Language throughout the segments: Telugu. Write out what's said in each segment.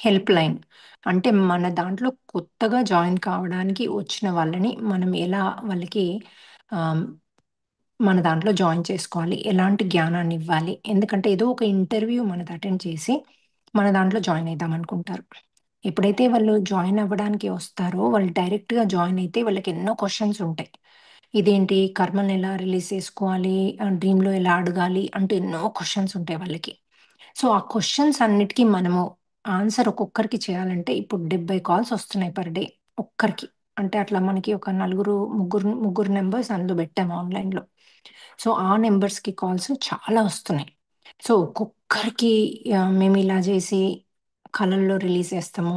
Help line. అంటే మన దాంట్లో కొత్తగా జాయిన్ కావడానికి వచ్చిన వాళ్ళని మనం ఎలా వాళ్ళకి ఆహ్, మన దాంట్లో జాయిన్ చేసుకోవాలి. ఎలాంటి జ్ఞానాన్ని ఇవ్వాలి. ఎందుకంటే ఏదో ఒక ఇంటర్వ్యూ మనది అటెండ్ చేసి మన దాంట్లో జాయిన్ అయిదాం అనుకుంటారు. ఎప్పుడైతే వాళ్ళు జాయిన్ అవ్వడానికి వస్తారో వాళ్ళు డైరెక్ట్‌గా జాయిన్ అయితే వాళ్ళకి ఎన్నో క్వెషన్స్ ఉంటాయి. ఇదేంటి కర్మని ఎలా రిలీజ్ చేసుకోవాలి? డ్రీమ్‌లో ఎలా అడగాలి? అంటూ ఎన్నో క్వెషన్స్ ఉంటాయి వాళ్ళకి. సో, ఆ క్వెషన్స్ అన్నిటికి మనము ఆన్సర్ ఒక్కొక్కరికి చేయాలంటే ఇప్పుడు 70 కాల్స్ వస్తున్నాయి పర్ డే ఒక్కరికి. అంటే అట్లా మనకి ఒక నలుగురు, ముగ్గురు నంబర్స్ అందులో పెట్టాము ఆన్‌లైన్‌లో. సో, ఆ నంబర్స్‌కి కాల్స్ చాలా వస్తున్నాయి. సో, ఒక్కొక్కరికి మేమిలా జేసి కళల్లో రిలీజ్ చేస్తాము.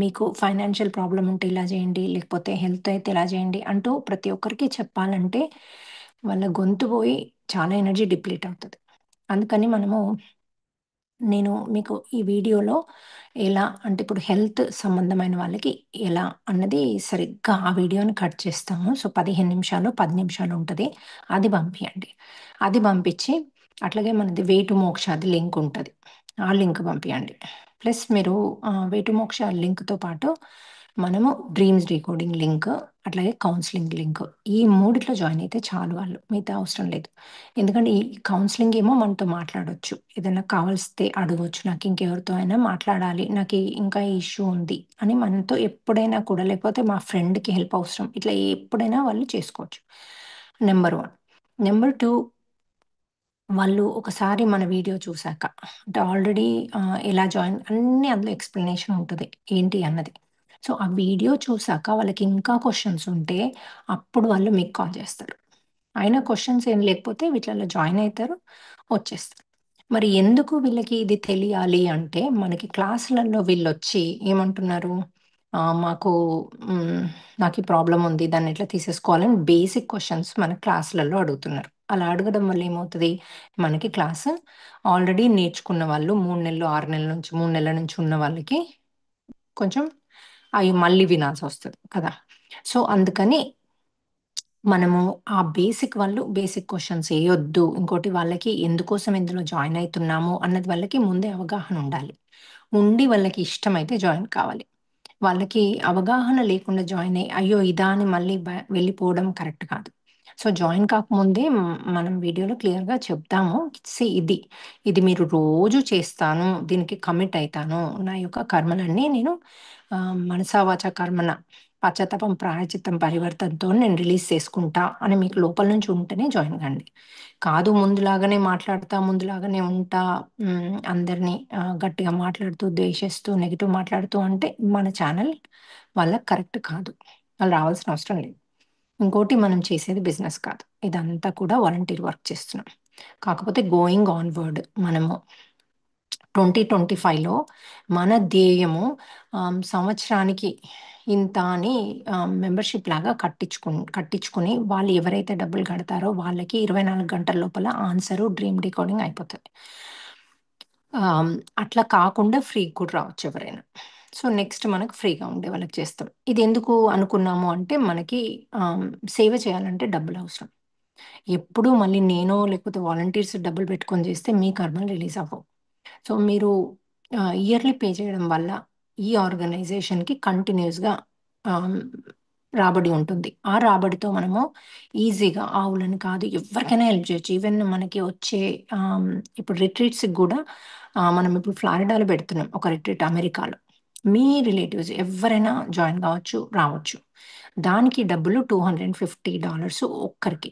మీకు ఫైనాన్షియల్ ప్రాబ్లమ్ ఉంటే ఇలా చేయండి. లేకపోతే హెల్త్ అయితే ఇలా చేయండి. అంటూ ప్రతి ఒక్కరికి చెప్పాలంటే వాళ్ళ గొంతు పోయి చాలా ఎనర్జీ డిప్లీట్ అవుతది. అందుకని నేను మీకు ఈ వీడియోలో ఎలా అంటే ఇప్పుడు హెల్త్ సంబంధమైన వాళ్ళకి ఎలా అన్నది సరిగ్గా ఆ వీడియోని కట్ చేస్తాము. సో, 15 నిమిషాలు, 10 నిమిషాలు ఉంటది. అది పంపియండి. అది పంపించి అట్లాగే మనది 'వే టు మోక్ష' అది లింక్ ఉంటది. ఆ లింక్ పంపియండి. ప్లస్ మీరు 'వే టు మోక్ష' లింక్‌తో పాటు మనము డ్రీమ్స్ డీకోడింగ్ లింక్, అట్లాగే కౌన్సెలింగ్ లింక్ ఈ మూడిట్లో జాయిన్ అయితే చాలు వాళ్ళు. మిగతా అవసరం లేదు. ఎందుకంటే ఈ కౌన్సెలింగ్ ఏమో మనతో మాట్లాడొచ్చు. ఏదైనా కావాల్స్తే అడగొచ్చు. నాకు ఇంకెవరితో అయినా మాట్లాడాలి. నాకు ఇంకా ఈ ఇష్యూ ఉంది అని మనతో ఎప్పుడైనా కూడా లేకపోతే మా ఫ్రెండ్‌కి హెల్ప్ అవసరం. ఇట్లా ఎప్పుడైనా వాళ్ళు చేసుకోవచ్చు. నంబర్ 1. నంబర్ 2 వాళ్ళు ఒకసారి మన వీడియో చూసాక అంటే ఆల్రెడీ ఎలా జాయిన్ అన్నీ అందులో ఎక్స్‌ప్లనేషన్ ఉంటది. ఏంటి అన్నది. సో, ఆ వీడియో చూసాక వాళ్ళకి ఇంకా క్వెషన్స్ ఉంటే అప్పుడు వాళ్ళు మీకు కాల్ చేస్తారు. అయినా క్వెషన్స్ ఏం లేకపోతే వీటిలలో జాయిన్ అయితారు, వచ్చేస్తారు. మరి ఎందుకు వీళ్ళకి ఇది తెలియాలి అంటే, మనకి క్లాసులలో వీళ్ళొచ్చి ఏమంటున్నారు? మాకు హ్మ్, నాకీ ప్రాబ్లమ్ ఉంది. దాన్ని ఎట్లా తీసేసుకోవాలని బేసిక్ క్వెషన్స్ మన క్లాసులలో అడుగుతున్నారు. అలా అడగడం వల్ల ఏమవుతది? మనకి క్లాస్ ఆల్రెడీ నేర్చుకున్న వాళ్ళు 3 నెలలు, 6 నెలల నుంచి 3 నెలల నుంచి ఉన్న వాళ్ళకి కొంచెం అయి మళ్ళీ వినాల్సొస్తది కదా! సో, అందుకని మనము ఆ బేసిక్ వాళ్ళు బేసిక్ క్వెషన్స్ ఎయొద్దు. ఇంకోటి వాళ్ళకి ఎందుకోసం ఇందులో జాయిన్ అయితున్నాము అన్నది వాళ్ళకి ముందే అవగాహన ఉండాలి. ఉండి వాళ్ళకి ఇష్టమైతే జాయిన్ కావాలి. వాళ్ళకి అవగాహన లేకుండా జాయిన్ అయ్యి, అయ్యో! ఇదా అని మళ్ళీ వెళ్ళిపోవడం కరెక్ట్ కాదు. సో, జాయిన్ కాకముందే మనం వీడియోలో క్లియర్‌గా చెప్తాము. ఇది. ఇది మీరు రోజు చేస్తాను. దీనికి కమిట్ అయితాను. నా యొక్క కర్మలన్నీ నేను మనసా వాచా కర్మణ పశ్చాత్తాపం, ప్రాయశ్చిత్తం, పరివర్తనతో నేను రిలీజ్ చేసుకుంటా అని మీకు లోపల నుంచి ఉంటేనే జాయిన్ కండి. కాదు ముందులాగానే మాట్లాడతా, ముందులాగానే ఉంటా, అందరిని గట్టిగా మాట్లాడుతూ, ద్వేషిస్తూ, నెగెటివ్ మాట్లాడుతూ అంటే మన ఛానల్ వాళ్ళకి కరెక్ట్ కాదు. వాళ్ళు రావాల్సిన అవసరం లేదు. ఇంకోటి మనం చేసేది బిజినెస్ కాదు. ఇదంతా కూడా వాలంటీర్ వర్క్ చేస్తున్నాం. కాకపోతే గోయింగ్ ఆన్‌వర్డ్ మనము 2025లో మన ధ్యేయము సంవత్సరానికి ఇంత అని మెంబర్‌షిప్ లాగా కట్టించుకొని వాళ్ళు ఎవరైతే డబ్బులు కడతారో వాళ్ళకి 24 గంటల లోపల ఆన్సరు, డ్రీమ్ డీకోడింగ్ అయిపోతది. ఆహ్, అట్లా కాకుండా ఫ్రీ‌గా కూడా రావచ్చు ఎవరైనా. సో, నెక్స్ట్ మనకు ఫ్రీగా ఉండే వాళ్ళకి చేస్తాం. ఇదెందుకు అనుకున్నాము అంటే మనకి ఆహ్, సేవ చేయాలంటే డబ్బులవసరం. ఎప్పుడూ మళ్ళీ నేనో లేకపోతే వాలంటీర్స్ డబ్బులు పెట్టుకొని చేస్తే మీ కర్మలు రిలీజ్ అవ్వవు. సో, మీరు ఇయర్‌లీ పే చేయడం వల్ల ఈ ఆర్గనైజేషన్‌కి కంటిన్యూయస్‌గా ఆహ్, రాబడి ఉంటుంది. ఆ రాబడితో మనము ఈజీగా ఆవులని కాదు ఎవ్వరికైనా హెల్ప్ చేయొచ్చు. ఈవెన్ మనకి వచ్చే ఆహ్, ఇప్పుడు రిట్రీట్స్‌కి గూడా మనం ఇప్పుడు ఫ్లారిడాలో పెడుతున్నాం ఒక రిట్రీట్ అమెరికాలో. మీ రిలేటివ్స్ ఎవ్వరైనా జాయిన్ కావచ్చు, రావచ్చు. దానికి డబ్బులు $250 ఒక్కరికి.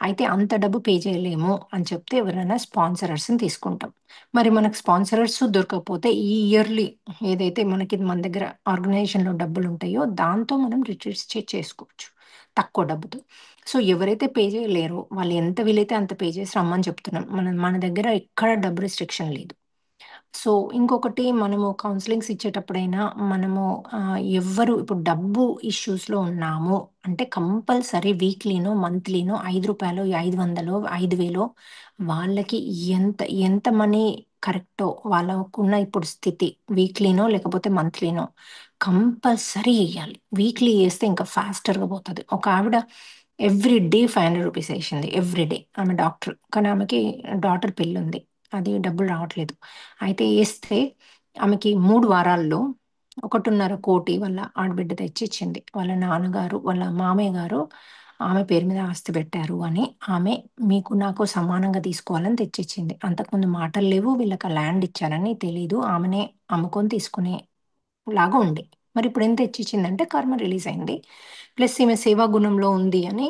అయితే అంత డబ్బు పే చేయలేము అని చెప్తే ఎవరైనా స్పాన్సరర్స్‌ని తీసుకుంటాం. మరి మనకు స్పాన్సరర్స్ దొరకకపోతే ఈ ఇయర్‌లీ ఏదైతే మనకి మన దగ్గర ఆర్గనైజేషన్‌లో డబ్బులుంటాయో దాంతో మనం రిట్రీట్స్ చేసుకోవచ్చు. తక్కువ డబ్బుతో. సో, ఎవరైతే పే చేయలేరో వాళ్ళు ఎంత వీలైతే అంత పే చేసి రమ్మని చెప్తున్నాం. మన దగ్గర ఎక్కడ డబ్బు రిస్ట్రిక్షన్ లేదు. సో, ఇంకొకటి మనము కౌన్సెలింగ్స్ ఇచ్చేటప్పుడైనా మనము ఎవ్వరు ఇప్పుడు డబ్బు ఇష్యూస్‌లో ఉన్నాము అంటే కంపల్సరీ వీక్లీనో, మంత్లీనో రూ. 5 500 5,000 వాళ్ళకి ఎంత ఎంత మనీ కరెక్టో వాళ్ళకున్న ఇప్పుడు స్థితి వీక్లీనో లేకపోతే మంత్లీనో కంపల్సరీ ఎయ్యాలి. వీక్లీ ఏస్తే ఇంకా ఫాస్టర్‌గా పోతది. ఒక ఆవిడ ఎవ్రీ డే రూ. 500 ఏసింది. Every day. ఆమె డాక్టర్. కానీ ఆమెకి డాటర్ పెళ్లుంది. అది డబ్బులు రావట్లేదు. అయితే ఏస్తే ఆమెకి 3 వారాల్లో 1.5 కోటి వాళ్ళ ఆడబిడ్డ తెచ్చిచ్చింది. వాళ్ళ నాన్నగారు, వాళ్ళ మామయ్య గారు ఆమె పేరు మీద ఆస్తి పెట్టారు అని, ఆమె మీకు నాకు సమానంగా తీసుకోవాలని తెచ్చిచ్చింది. అంతకుముందు మాటలు లేవు. వీళ్ళకి ఆ ల్యాండ్ ఇచ్చారని తెలీదు. ఆమెనే అమ్ముకొని తీసుకునేలాగా ఉండే. మరి ఇప్పుడు ఎంత తెచ్చిచ్చిందంటే కర్మ రిలీజ్ అయింది. ప్లస్ ఈమె సేవా గుణంలో ఉంది అని,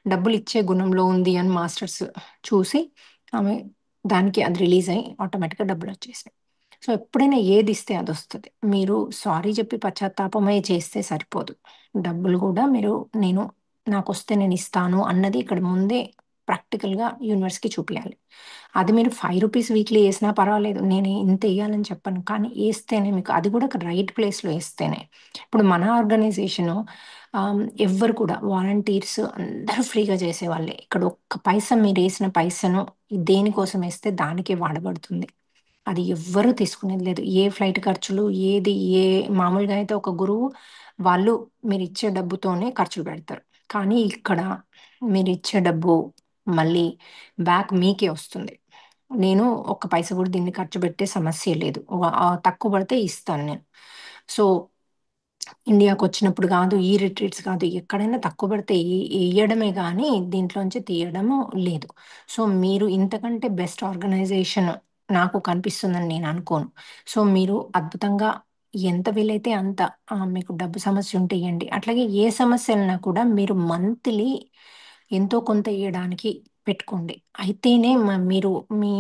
డబ్బులిచ్చే గుణంలో ఉంది అని మాస్టర్స్ చూసి ఆమె దానికి అది రిలీజ్ అయ్యి ఆటోమేటిక్‌గా డబ్బులొచ్చేసాయి. సో, ఎప్పుడైనా ఏదిస్తే అదొస్తది. మీరు సారీ చెప్పి పశ్చాత్తాపమే చేస్తే సరిపోదు. డబ్బులు గూడా మీరు నేను నాకొస్తే నేనిస్తాను అన్నది ఇక్కడ ముందే ప్రాక్టికల్‌గా యూనివర్స్‌కి చూపియాలి. అది మీరు రూ. 5 వీక్లీ ఏసినా పర్వాలేదు. నేను ఇంతెయ్యాలని చెప్పను. కానీ ఏస్తేనే మీకు అది కూడా ఒక రైట్ ప్లేస్‌లో ఏస్తేనే. ఇప్పుడు మన ఆర్గనైజేషను ఎవ్వరు కూడా వాలంటీర్స్ అందరూ ఫ్రీగా చేసేవాళ్ళే. ఇక్కడ ఒక్క పైసా మీరేసిన పైసను దేనికోసం ఏస్తే దానికే వాడబడుతుంది. అది ఎవ్వరూ తీసుకునేది లేదు. ఏ ఫ్లైట్ ఖర్చులు, ఏది ఏ మామూలుగా అయితే ఒక గురువు వాళ్ళు మీరిచ్చే డబ్బుతోనే ఖర్చులు పెడతారు. కానీ ఇక్కడ మీరిచ్చే డబ్బు మళ్ళీ బ్యాక్ మీకే వస్తుంది. నేను ఒక్క పైస కూడా దీన్ని ఖర్చు పెట్టే సమస్యే లేదు. తక్కువ పడితే ఇస్తాను నేను. సో ఇండియాకొచ్చినప్పుడు గాదు, ఈ రిట్రీట్స్ కాదు, ఎక్కడైనా తక్కువ పడితే ఎయ్యడమే గానీ, దీంట్లోంచి తీయడము లేదు. సో, మీరు ఇంతకంటే బెస్ట్ ఆర్గనైజేషన్ నాకు కనిపిస్తుందని నేననుకోను. సో, మీరు అద్భుతంగా ఎంత వీలైతే అంత మీకు డబ్బు సమస్యుంటే ఇయ్యండి. అట్లాగే ఏ సమస్యలున్నా కూడా మీరు మంత్లీ ఎంతో కొంత ఇయ్యడానికి పెట్టుకోండి. అయితేనే మీరు మీ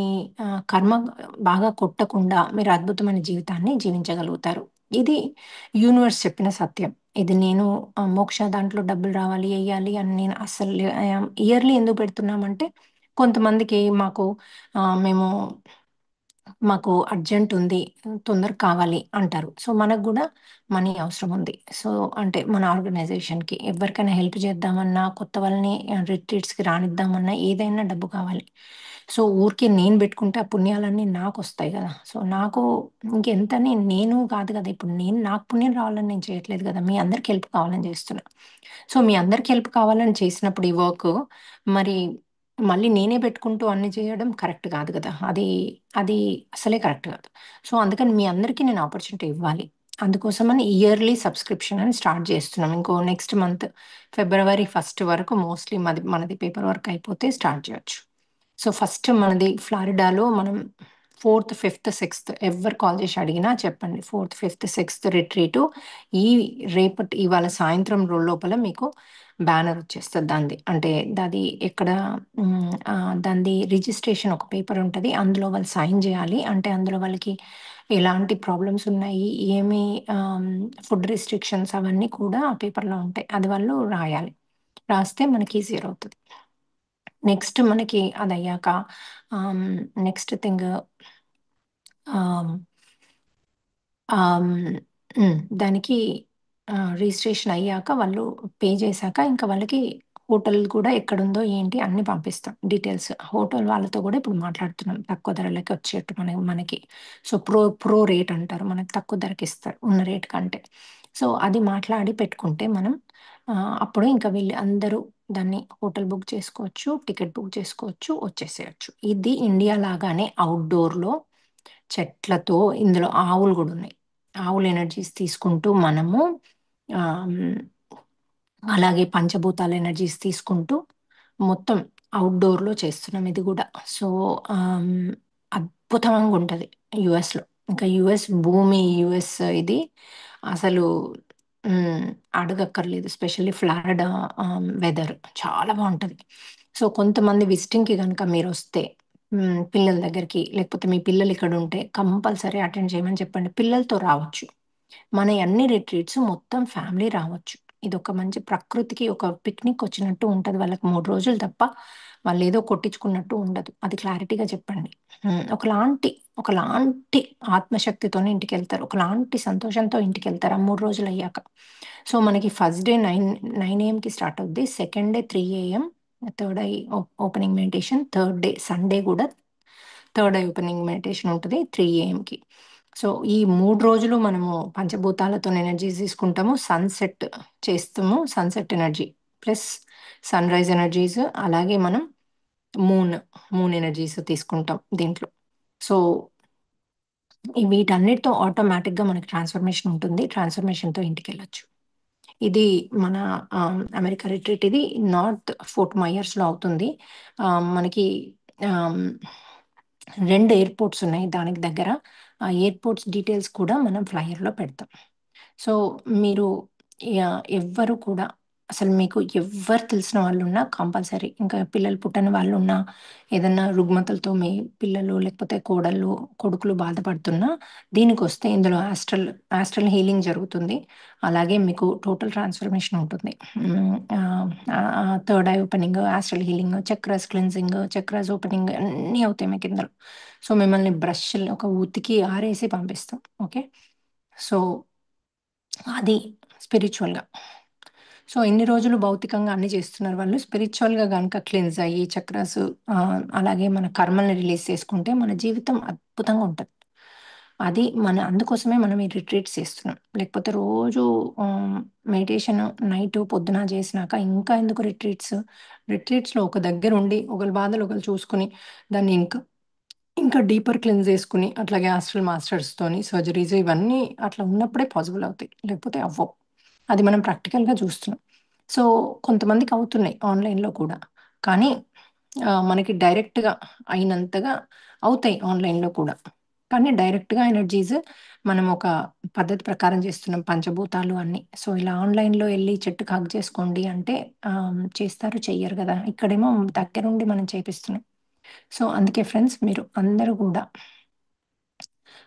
కర్మ బాగా కొట్టకుండా మీరు అద్భుతమైన జీవితాన్ని జీవించగలుగుతారు. ఇది యూనివర్స్ చెప్పిన సత్యం. ఇది నేను మోక్ష దాంట్లో డబ్బులు రావాలి, ఎయ్యాలి అని నేను అస్సలు ఇయర్లీ ఎందుకు పెడుతున్నామంటే, కొంతమందికి మేము మాకు అర్జెంట్ ఉంది. తొందరగా కావాలి అంటారు. సో, మనకు గూడా మనీ అవసరం ఉంది. సో, అంటే మన ఆర్గనైజేషన్‌కి ఎవరికైనా హెల్ప్ చేద్దామన్నా, కొత్త వాళ్ళని రిట్రీట్స్‌కి రానిద్దామన్నా ఏదైనా డబ్బు కావాలి. సో, ఊరికే నేను పెట్టుకుంటే ఆ పుణ్యాలన్నీ నాకొస్తాయి గదా! సో, నాకు ఇంకెంతని నేను కాదు గదా! ఇప్పుడు నాకు పుణ్యం రావాలని నేను చేయట్లేదు గదా! మీ అందరికి హెల్ప్ కావాలని చేస్తున్నా. సో, మీ అందరికి హెల్ప్ కావాలని చేసినప్పుడు ఈ వర్కు మరి మళ్ళీ నేనే పెట్టుకుంటూ అన్ని చేయడం కరెక్ట్ కాదు గదా! అది అసలే కరెక్ట్ కాదు. సో, అందుకని మీ అందరికీ నేను ఆపర్చునిటీ ఇవ్వాలి. అందుకోసమని ఇయర్లీ సబ్స్క్రిప్షన్ అని స్టార్ట్ చేస్తున్నాం. నెక్స్ట్ మంత్ ఫిబ్రవరి 1 వరకు మోస్ట్‌లీ మనది పేపర్ వర్క్ అయిపోతే స్టార్ట్ చేయొచ్చు. సో, ఫస్ట్ మనది ఫ్లారిడాలో మనం 4థ్, 5థ్, 6థ్ ఎవ్వరు కాల్ చేసి అడిగినా చెప్పండి. 4థ్, 5థ్, 6థ్ రిట్రీటు ఈ ఇవాళ సాయంత్రం లోపల మీకు బ్యానర్ వచ్చేస్తది దానిది. అంటే ఎక్కడ దానిది రిజిస్ట్రేషన్ ఒక పేపర్ ఉంటది. అందులో వాళ్ళు సైన్ చేయాలి. అంటే అందులో వాళ్ళకి ఎలాంటి ప్రాబ్లమ్స్ ఉన్నాయి, ఏమి ఫుడ్ రిస్ట్రిక్షన్స్ అవన్నీ కూడా ఆ పేపర్‌లో ఉంటాయి. అది వాళ్ళు రాయాలి. రాస్తే మనకి ఈజియర్ అవుతది. నెక్స్ట్ మనకి అదయ్యాక ఆహ్, నెక్స్ట్ థింగ్ ఆహ్, ఆహ్, దానికి రిజిస్ట్రేషన్ అయ్యాక వాళ్ళు పే చేశాక ఇంకా వాళ్ళకి హోటల్ కూడా ఎక్కడుందో ఏంటి అన్నీ పంపిస్తాం డీటెయిల్స్. హోటల్ వాళ్ళతో కూడా ఇప్పుడు మాట్లాడుతున్నాం. తక్కువ ధరలకి వచ్చేట్టు మనకి. సో, ప్రో రేట్ అంటారు. మనకు తక్కువ ధరకిస్తారు ఉన్న రేట్ కంటే. సో, అది మాట్లాడి పెట్టుకుంటే మనం అప్పుడు ఇంకా వీళ్ళు అందరూ దాన్ని హోటల్ బుక్ చేసుకోవచ్చు, టికెట్ బుక్ చేసుకోవచ్చు, వచ్చేసేయొచ్చు. ఇది ఇండియా లాగానే ఔట్‌డోర్‌లో చెట్లతో ఇందులో ఆవులు గూడా ఉన్నాయి. ఆవుల ఎనర్జీస్ తీసుకుంటూ మనము ఆహ్, హ్మ్, అలాగే పంచభూతాల ఎనర్జీస్ తీసుకుంటూ మొత్తం ఔట్‌డోర్‌లో చేస్తున్నాం ఇది గూడా. సో, అద్భుతంగుంటది యూఎస్‌లో. ఇంకా యూఎస్ ఇది అసలు హ్మ్. అడగక్కర్లేదు. స్పెషల్లీ ఫ్లారిడా వెదర్ చాలా బావుంటది. సో, కొంతమంది విజిటింగ్‌కి గనక మీరొస్తే పిల్లల దగ్గరికి లేకపోతే మీ పిల్లలు ఇక్కడుంటే కంపల్సరీ అటెండ్ చేయమని చెప్పండి. పిల్లలతో రావచ్చు. మన అన్ని రిట్రీట్స్ మొత్తం ఫ్యామిలీ రావచ్చు. ఇదొక మంచి ప్రకృతికి ఒక పిక్నిక్ వచ్చినట్టు ఉంటది. వాళ్ళకి 3 రోజులు తప్ప వాళ్ళేదో కొట్టించుకున్నట్టు ఉండదు. అది క్లారిటీగా చెప్పండి. ఒకలాంటి ఆత్మశక్తితోనే ఇంటికెళ్తారు. ఒకలాంటి సంతోషంతో ఇంటికెళ్తారు ఆ 3 రోజులయ్యాక. సో, మనకి ఫస్ట్ డే 9 ఏఎంకి స్టార్ట్ అవుద్ది. Second day 3 AM, third eye opening meditation, third day Sunday గూడా థర్డ్ ఐ ఓపెనింగ్ మెడిటేషన్ ఉంటది 3 ఏఎంకి. సో, ఈ 3 రోజులు మనము పంచభూతాలతోని ఎనర్జీస్ తీసుకుంటాము. సన్‌సెట్ చేస్తాము. Sunset energy plus sunrise energies అలాగే మనం మూన్, మూన్ ఎనర్జీస్ తీసుకుంటాం దీంట్లో. సో, ఈ వీటన్నిటితో ఆటోమేటిక్‌గా మనకి ట్రాన్స్‌ఫర్మేషన్ ఉంటుంది. ట్రాన్స్‌ఫర్మేషన్‌తో ఇంటికెళ్ళొచ్చు. ఇది మన అమెరికా రిట్రీట్ ఇది నార్త్ ఫోర్ట్ మయర్స్‌లో అవుతుంది. మనకి ఆహ్, 2 ఎయిర్‌పోర్ట్స్ ఉన్నాయి దానికి దగ్గర. ఆ ఎయిర్‌పోర్ట్స్ డీటెయిల్స్ కూడా మనం ఫ్లైయర్‌లో పెడతాం. సో, మీరు ఎవ్వరు కూడా అసలు మీకు ఎవ్వరు తెలిసిన వాళ్ళున్నా కంపల్సరీ ఇంకా పిల్లలు పుట్టని వాళ్ళున్నా, ఏదన్నా రుగ్మతలతో మీ పిల్లలు లేకపోతే కోడళ్ళు, కొడుకులు బాధపడుతున్నా దీనికొస్తే ఇందులో యాస్ట్రల్ హీలింగ్ జరుగుతుంది. అలాగే మీకు టోటల్ ట్రాన్స్‌ఫర్మేషన్ ఉంటుంది. Third eye opening, astral healing, chakras cleansing, chakras opening అన్నీ అవుతాయి మీకిందులో. సో, మిమ్మల్ని బ్రష్‌లు ఒక ఉతికి ఆరేసి పంపిస్తాం. ఓకే. సో అది స్పిరిచ్యువల్‌గా. సో, ఇన్ని రోజులు భౌతికంగా అన్నీ చేస్తున్నారు వాళ్ళు. స్పిరిచ్యువల్‌గా గనక క్లెన్స్ అయ్యి చక్రాస్ అలాగే మన కర్మల్ని రిలీజ్ చేసుకుంటే మన జీవితం అద్భుతంగా ఉంటది. అది అందుకోసమే మనం ఈ రిట్రీట్స్ చేస్తున్నాం. లేకపోతే రోజు మెడిటేషన్ నైటు, పొద్దున చేసినాక ఇంకా ఎందుకు రిట్రీట్స్? రిట్రీట్స్‌లో ఒక దగ్గరుండి ఒకళ్ళ బాధలు ఒకళ్ళు చూసుకొని దాన్ని ఇంకా డీపర్ క్లెన్స్ చేసుకొని, అట్లాగే ఆస్ట్రల్ మాస్టర్స్‌తోని సర్జరీస్ ఇవన్నీ అట్లా ఉన్నప్పుడే పాసిబుల్ అవుతాయి. లేకపోతే అవ్వవు. అది మనం ప్రాక్టికల్‌గా చూస్తున్నాం. సో, కొంతమందికి అవుతున్నాయి ఆన్‌లైన్‌లో కూడా. కానీ మనకి డైరెక్ట్‌గా అయినంతగా అవుతాయి ఆన్‌లైన్‌లో కూడా. కానీ డైరెక్ట్‌గా ఎనర్జీస్ మనం ఒక పద్ధతి ప్రకారం చేస్తున్నాం పంచభూతాలు అన్నీ. సో, ఇలా ఆన్‌లైన్‌లో ఎళ్లి చెట్టుకి హగ్ చేసుకోండి అంటే చేస్తారు, చెయ్యరు గదా! ఇక్కడేమో దగ్గరుండి మనం చేపిస్తున్నాం. సో, అందుకే ఫ్రెండ్స్ మీరు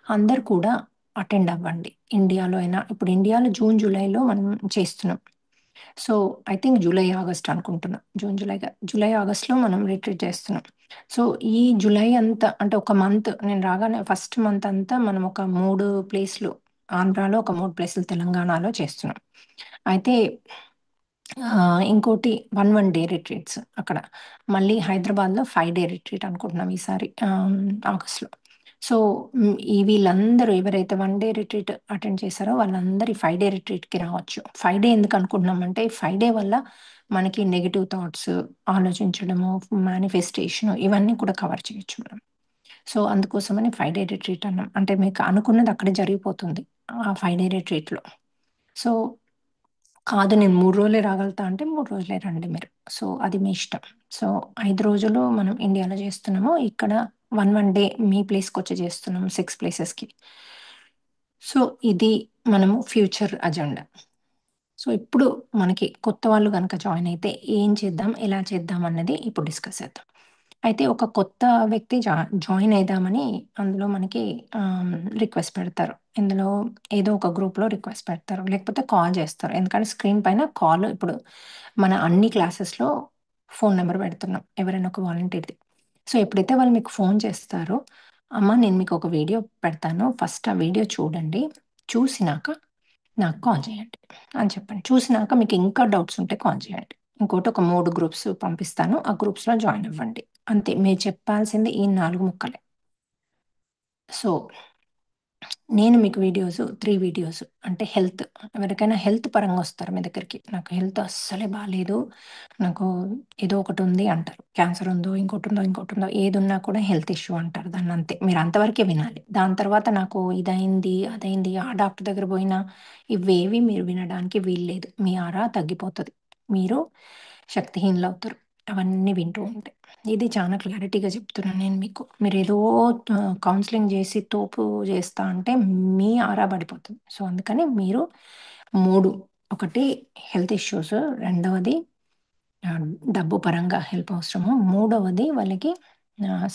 అందరూ కూడా అటెండ్ అవ్వండి. ఇండియాలో అయినా ఇప్పుడు ఇండియాలో జూన్, జూలైలో మనం చేస్తున్నాం. So, I think July, August అనుకుంటున్నా. జూన్, జూలై కాదు. జూలై, ఆగస్ట్‌లో మనం రిట్రీట్ చేస్తున్నాం. సో, ఈ జూలై అంతా అంటే ఒక మంత్ నేను రాగానే ఫస్ట్ మంత్ అంతా మనం ఒక 3 ప్లేస్‌లు ఆంధ్రాలో ఒక 3 ప్లేసులు తెలంగాణలో చేస్తున్నాం. అయితే ఇంకోటి 1 డే రిట్రీట్స్ అక్కడ. మళ్ళీ హైదరాబాద్‌లో 5 డే రిట్రీట్ అనుకుంటున్నాం ఈసారి ఆగస్ట్‌లో. సో, వీళ్ళందరూ ఎవరైతే 1 డే రిట్రీట్ అటెండ్ చేశారో వాళ్ళందరూ ఈ 5 డే రిట్రీట్‌కి రావచ్చు. 5 డే ఎందుకు అనుకుంటున్నామంటే 5 డే వల్ల మనకి నెగెటివ్ థాట్స్ ఆలోచించడము, మేనిఫెస్టేషన్ ఇవన్నీ కూడా కవర్ చేయొచ్చు మనం. సో, అందుకోసమని 5 డే రిట్రీట్ అన్నాం. అంటే మీకు అనుకున్నది అక్కడే జరిగిపోతుంది. ఆ 5 డే రిట్రీట్‌లో. సో కాదు నేను 3 రోజులే రాగలుగుతా అంటే 3 రోజులే రండి మీరు. సో, అది మీ ఇష్టం. సో, 5 రోజులు మనం ఇండియాలో చేస్తున్నాము. ఇక్కడ 1 డే మీ ప్లేస్‌కొచ్చి చేస్తున్నాము 6 ప్లేసెస్‌కి. సో, ఇది మనము ఫ్యూచర్ అజెండా. సో, ఇప్పుడు మనకి కొత్త వాళ్ళు గనక జాయిన్ అయితే ఏం చేద్దాం? ఎలా చేద్దాం? అన్నది ఇప్పుడు డిస్కస్ చేద్దాం. అయితే ఒక కొత్త వ్యక్తి జాయిన్ అయిదామని అందులో మనకి ఆహ్, రిక్వెస్ట్ పెడతారు. ఇందులో ఏదో ఒక గ్రూప్‌లో రిక్వెస్ట్ పెడతారు. లేకపోతే కాల్ చేస్తారు. ఎందుకంటే స్క్రీన్ పైన కాల్ ఇప్పుడు మన అన్ని క్లాసెస్‌లో ఫోను నంబర్ పెడుతున్నాం. ఎవరైనా ఒక వాలంటీర్‌ది. సో, ఎప్పుడైతే వాళ్ళు మీకు ఫోను చేస్తారో, అమ్మ నేను మీకొక వీడియో పెడతాను. ఫస్ట్ ఆ వీడియో చూడండి. చూసినాక నాకు కాల్ చేయండి అని చెప్పండి. చూసినాక మీకు ఇంకా డౌట్స్ ఉంటే కాల్ చేయండి. ఇంకోటి ఒక 3 గ్రూప్స్ పంపిస్తాను. ఆ గ్రూప్స్‌లో జాయిన్ అవ్వండి. అంతే మీరు చెప్పాల్సింది ఈ 4 ముక్కలే. సో నేను మీకు 3 వీడియోస్ అంటే ఎవరికైనా హెల్త్ పరంగా వస్తారు మీ దగ్గరికి. నాకు హెల్త్ అస్సలే బాలేదు. నాకు ఏదో ఒకటుంది అంటారు. క్యాన్సర్ ఉందో, ఇంకోటుందో ఏదున్నా కూడా హెల్త్ ఇష్యూ అంటారు దాన్నంతే. మీరు అంతవరకే వినాలి. దాని తర్వాత నాకు ఇదయింది, అదయింది, ఆ డాక్టర్ దగ్గర పోయినా ఇవేవి మీరు వినడానికి వీల్లేదు. మీ ఆరా తగ్గిపోతది. మీరు శక్తిహీనులవుతారు. అవన్నీ వింటూ ఉంటే. ఇది చాలా క్లారిటీగా చెప్తున్నాను నేను మీకు. మీరేదో కౌన్సెలింగ్ జేసి తోపు జేస్తా అంటే మీ ఆరా పడిపోతుంది. సో, అందుకని మీరు 3 ఒకటి హెల్త్ ఇష్యూస్, రెండవది ఆహ్, డబ్బు పరంగా హెల్ప్ అవసరము, మూడవది వాళ్ళకి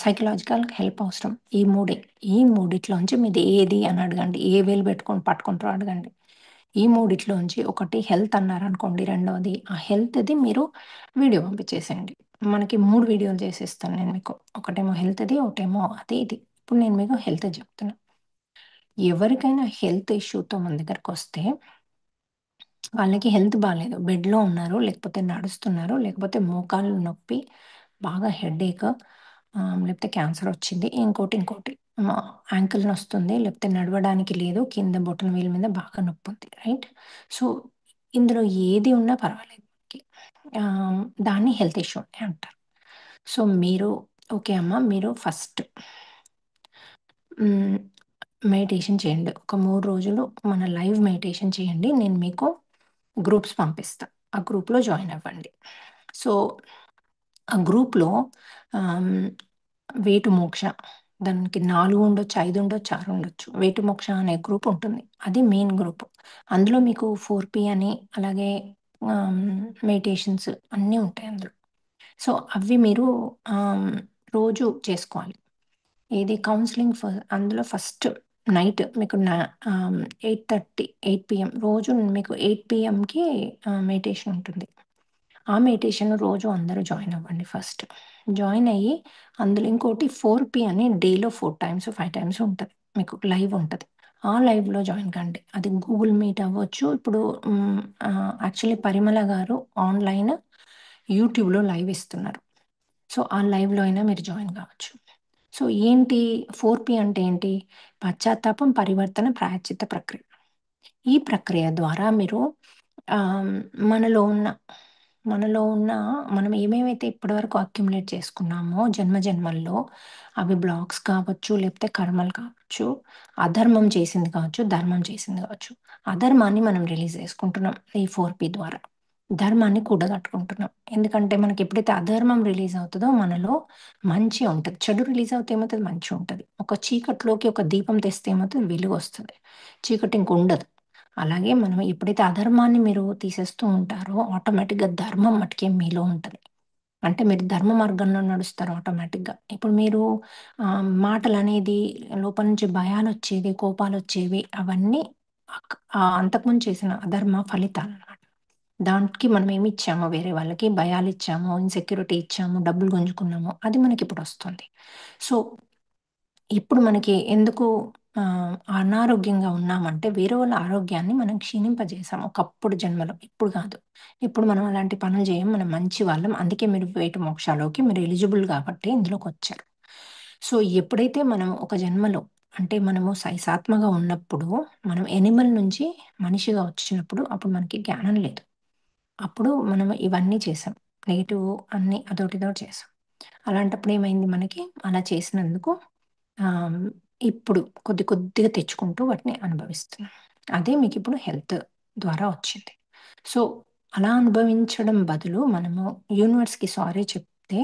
సైకలాజికల్ హెల్ప్ అవసరం. ఈ మూడే. ఈ మూడిట్లోంచి మీది ఏది అని అడగండి. ఏ వేలు పట్టుకుంటారో అడగండి. ఈ మూడిట్లోంచి ఒకటి హెల్త్ అన్నారనుకోండి రెండోది, ఆ హెల్త్‌ది మీరు వీడియో పంపించేసేయండి. మనకి 3 వీడియోలు చేసిస్తాను నేను మీకు. ఒకటేమో హెల్త్‌ది, ఒకటేమో అది ఇది. ఇప్పుడు నేను మీకు హెల్త్‌ది చెప్తున్నా. ఎవరికైనా హెల్త్ ఇష్యూతో మన దగ్గరకొస్తే వాళ్ళకి హెల్త్ బాలేదు. బెడ్‌లో ఉన్నారు, లేకపోతే నడుస్తున్నారు, లేకపోతే మోకాళ్ళు నొప్పి, బాగా హెడేక్ లేకపోతే క్యాన్సర్ వచ్చింది. ఇంకోటి యాంకిల్ నొస్తుంది, లేకపోతే నడవడానికి లేదు. కింద బొటన వేలు మీద బాగా నొప్పుంది. రైట్? సో, ఇందులో ఏది ఉన్నా పర్వాలేదు మనకి. దాన్ని హెల్త్ ఇష్యూ అని అంటారు. సో, మీరు ఓకే అమ్మ. మీరు ఫస్ట్ హ్మ్. మెడిటేషన్ చేయండి. ఒక 3 రోజులు మన లైవ్ మెడిటేషన్ చేయండి. నేను మీకు గ్రూప్స్ పంపిస్తా. ఆ గ్రూప్‌లో జాయిన్ అవ్వండి. సో, ఆ గ్రూప్‌లో ఆహ్, వేటు మోక్ష దానికి 4 ఉండొచ్చు, 5 ఉండొచ్చు, 6 ఉండొచ్చు. వేటు మోక్ష అనే గ్రూప్ ఉంటుంది. అది మెయిన్ గ్రూప్. అందులో మీకు 4పీ అని అలాగే ఆహ్, మెడిటేషన్స్ అన్నీ ఉంటాయి అందులో. సో, అవి మీరు ఆహ్, రోజు చేసుకోవాలి. ఇది కౌన్సెలింగ్ అందులో ఫస్ట్ నైట్ మీకు 8:30, 8 పీఎం రోజు మీకు 8 పీఎంకి మెడిటేషన్ ఉంటుంది. ఆ మెడిటేషన్ రోజు అందరూ జాయిన్ అవ్వండి ఫస్ట్. జాయిన్ అయ్యి అందులో ఇంకోటి 4పీ అని డేలో 4 టైమ్స్, 5 టైమ్స్ ఉంటది. మీకు లైవ్ ఉంటది. ఆ లైవ్‌లో జాయిన్ కండి. అది గూగుల్ మీట్ అవ్వచ్చు. ఇప్పుడు యాక్చువల్లీ పరిమళ గారు ఆన్‌లైన్ యూట్యూబ్‌లో లైవ్ ఇస్తున్నారు. సో, ఆ లైవ్‌లో అయినా మీరు జాయిన్ కావచ్చు. సో, ఏంటి 4పీ అంటే ఏంటి? పశ్చాత్తాపం, పరివర్తన, ప్రాయశ్చిత్త ప్రక్రియ. ఈ ప్రక్రియ ద్వారా మీరు ఆహ్, మనలో ఉన్న మనలో ఉన్న మనం ఏమేమైతే ఇప్పటివరకు అక్యుములేట్ చేసుకున్నామో జన్మల్లో, అవి బ్లాక్స్ కావచ్చు, లేకపోతే కర్మలు కావచ్చు, అధర్మం చేసింది కావచ్చు, ధర్మం చేసింది కావచ్చు. అధర్మాన్ని మనం రిలీజ్ చేసుకుంటున్నాం ఈ 4పీ ద్వారా. ధర్మాన్ని కూడగట్టుకుంటున్నాం. ఎందుకంటే మనకి ఎప్పుడైతే అధర్మం రిలీజ్ అవుతదో మనలో మంచి ఉంటది. చెడు రిలీజ్ అవుతే ఏమవుతది? మంచి ఉంటది. ఒక చీకట్లోకి ఒక దీపం తెస్తే ఏమవుతది? వెలుగొస్తది. చీకటి ఇంక ఉండదు. అలాగే మనం ఎప్పుడైతే అధర్మాన్ని మీరు తీసేస్తూ ఉంటారో ఆటోమేటిక్‌గా ధర్మం మటుకే మీలో ఉంటది. అంటే మీరు ధర్మ మార్గంలో నడుస్తారు ఆటోమేటిక్‌గా. ఇప్పుడు మీరు మాటలనేది లోపల నుంచి భయాలొచ్చేవి, కోపాలొచ్చేవి అవన్నీ అంతకుముందు చేసిన అధర్మ ఫలితాలనమాట. దానికి మనం ఏమిచ్చామో వేరే వాళ్ళకి భయాలిచ్చామో, ఇన్‌సెక్యూరిటీ ఇచ్చాము, డబ్బులు గుంజుకున్నామో అది మనకిప్పుడొస్తుంది. సో, ఇప్పుడు మనకి ఎందుకు అనారోగ్యంగా ఉన్నామంటే, వేరే వాళ్ళ ఆరోగ్యాన్ని మనం క్షీణింపజేసాం ఒకప్పుడు జన్మలో. ఇప్పుడు గాదు. ఇప్పుడు మనం అలాంటి పనులు జేయం. మనం మంచి వాళ్ళం. అందుకే మీరు వేటు మోక్షాలోకి మీరు ఎలిజిబుల్ గాబట్టే ఇందులోకొచ్చారు. సో, ఎప్పుడైతే మనం ఒక జన్మలో అంటే మనము సైసాత్మగా ఉన్నప్పుడు, మనం యానిమల్ నుంచి మనిషిగా వచ్చినప్పుడు, అప్పుడు మనకి జ్ఞానం లేదు. అప్పుడు మనం ఇవన్నీ చేసాం. నెగెటివ్ అన్నీ అదోటి ఇదోటి చేసాం. అలాంటప్పుడు ఏమైంది మనకి, అలా చేసినందుకు ఆహ్, ఇప్పుడు కొద్ది కొద్దిగా తెచ్చుకుంటూ వాటిని అనుభవిస్తున్నాం. అదే మీకిప్పుడు హెల్త్ ద్వారా వచ్చింది. సో, అలా అనుభవించడం బదులు మనము యూనివర్స్‌కి సారీ చెప్తే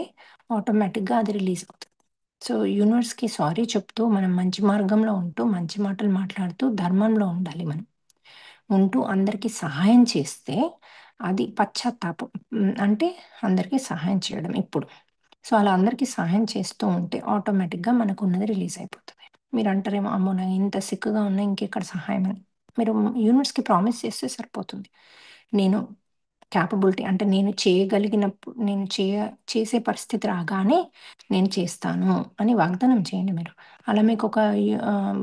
ఆటోమేటిక్‌గా అది రిలీజ్ అవుతుంది. సో, యూనివర్స్‌కి సారీ చెప్తూ మనం మంచి మార్గంలో ఉంటూ, మంచి మాటలు మాట్లాడుతూ ధర్మంలో ఉండాలి మనం. ఉంటూ అందరికి సహాయం చేస్తే అది పశ్చాత్తాపం. అంటే అందరికి సహాయం చేయడం ఇప్పుడు. సో, అలా అందరికి సహాయం చేస్తూ ఉంటే ఆటోమేటిక్‌గా మనకున్నది రిలీజ్ అయిపోతది. మీరంటారేమో, "అమ్మో! నేను ఇంత సిక్‌గా ఉన్నా ఇంకెక్కడ సహాయం" అని. మీరు యూనివర్స్‌కి ప్రామిస్ చేస్తే సరిపోతుంది. నేను కేపబిలిటీ అంటే నేను చేయగలిగినప్పుడు నేను చేసే పరిస్థితి రాగానే నేను చేస్తాను అని వాగ్దానం చేయండి మీరు. అలా మీకొక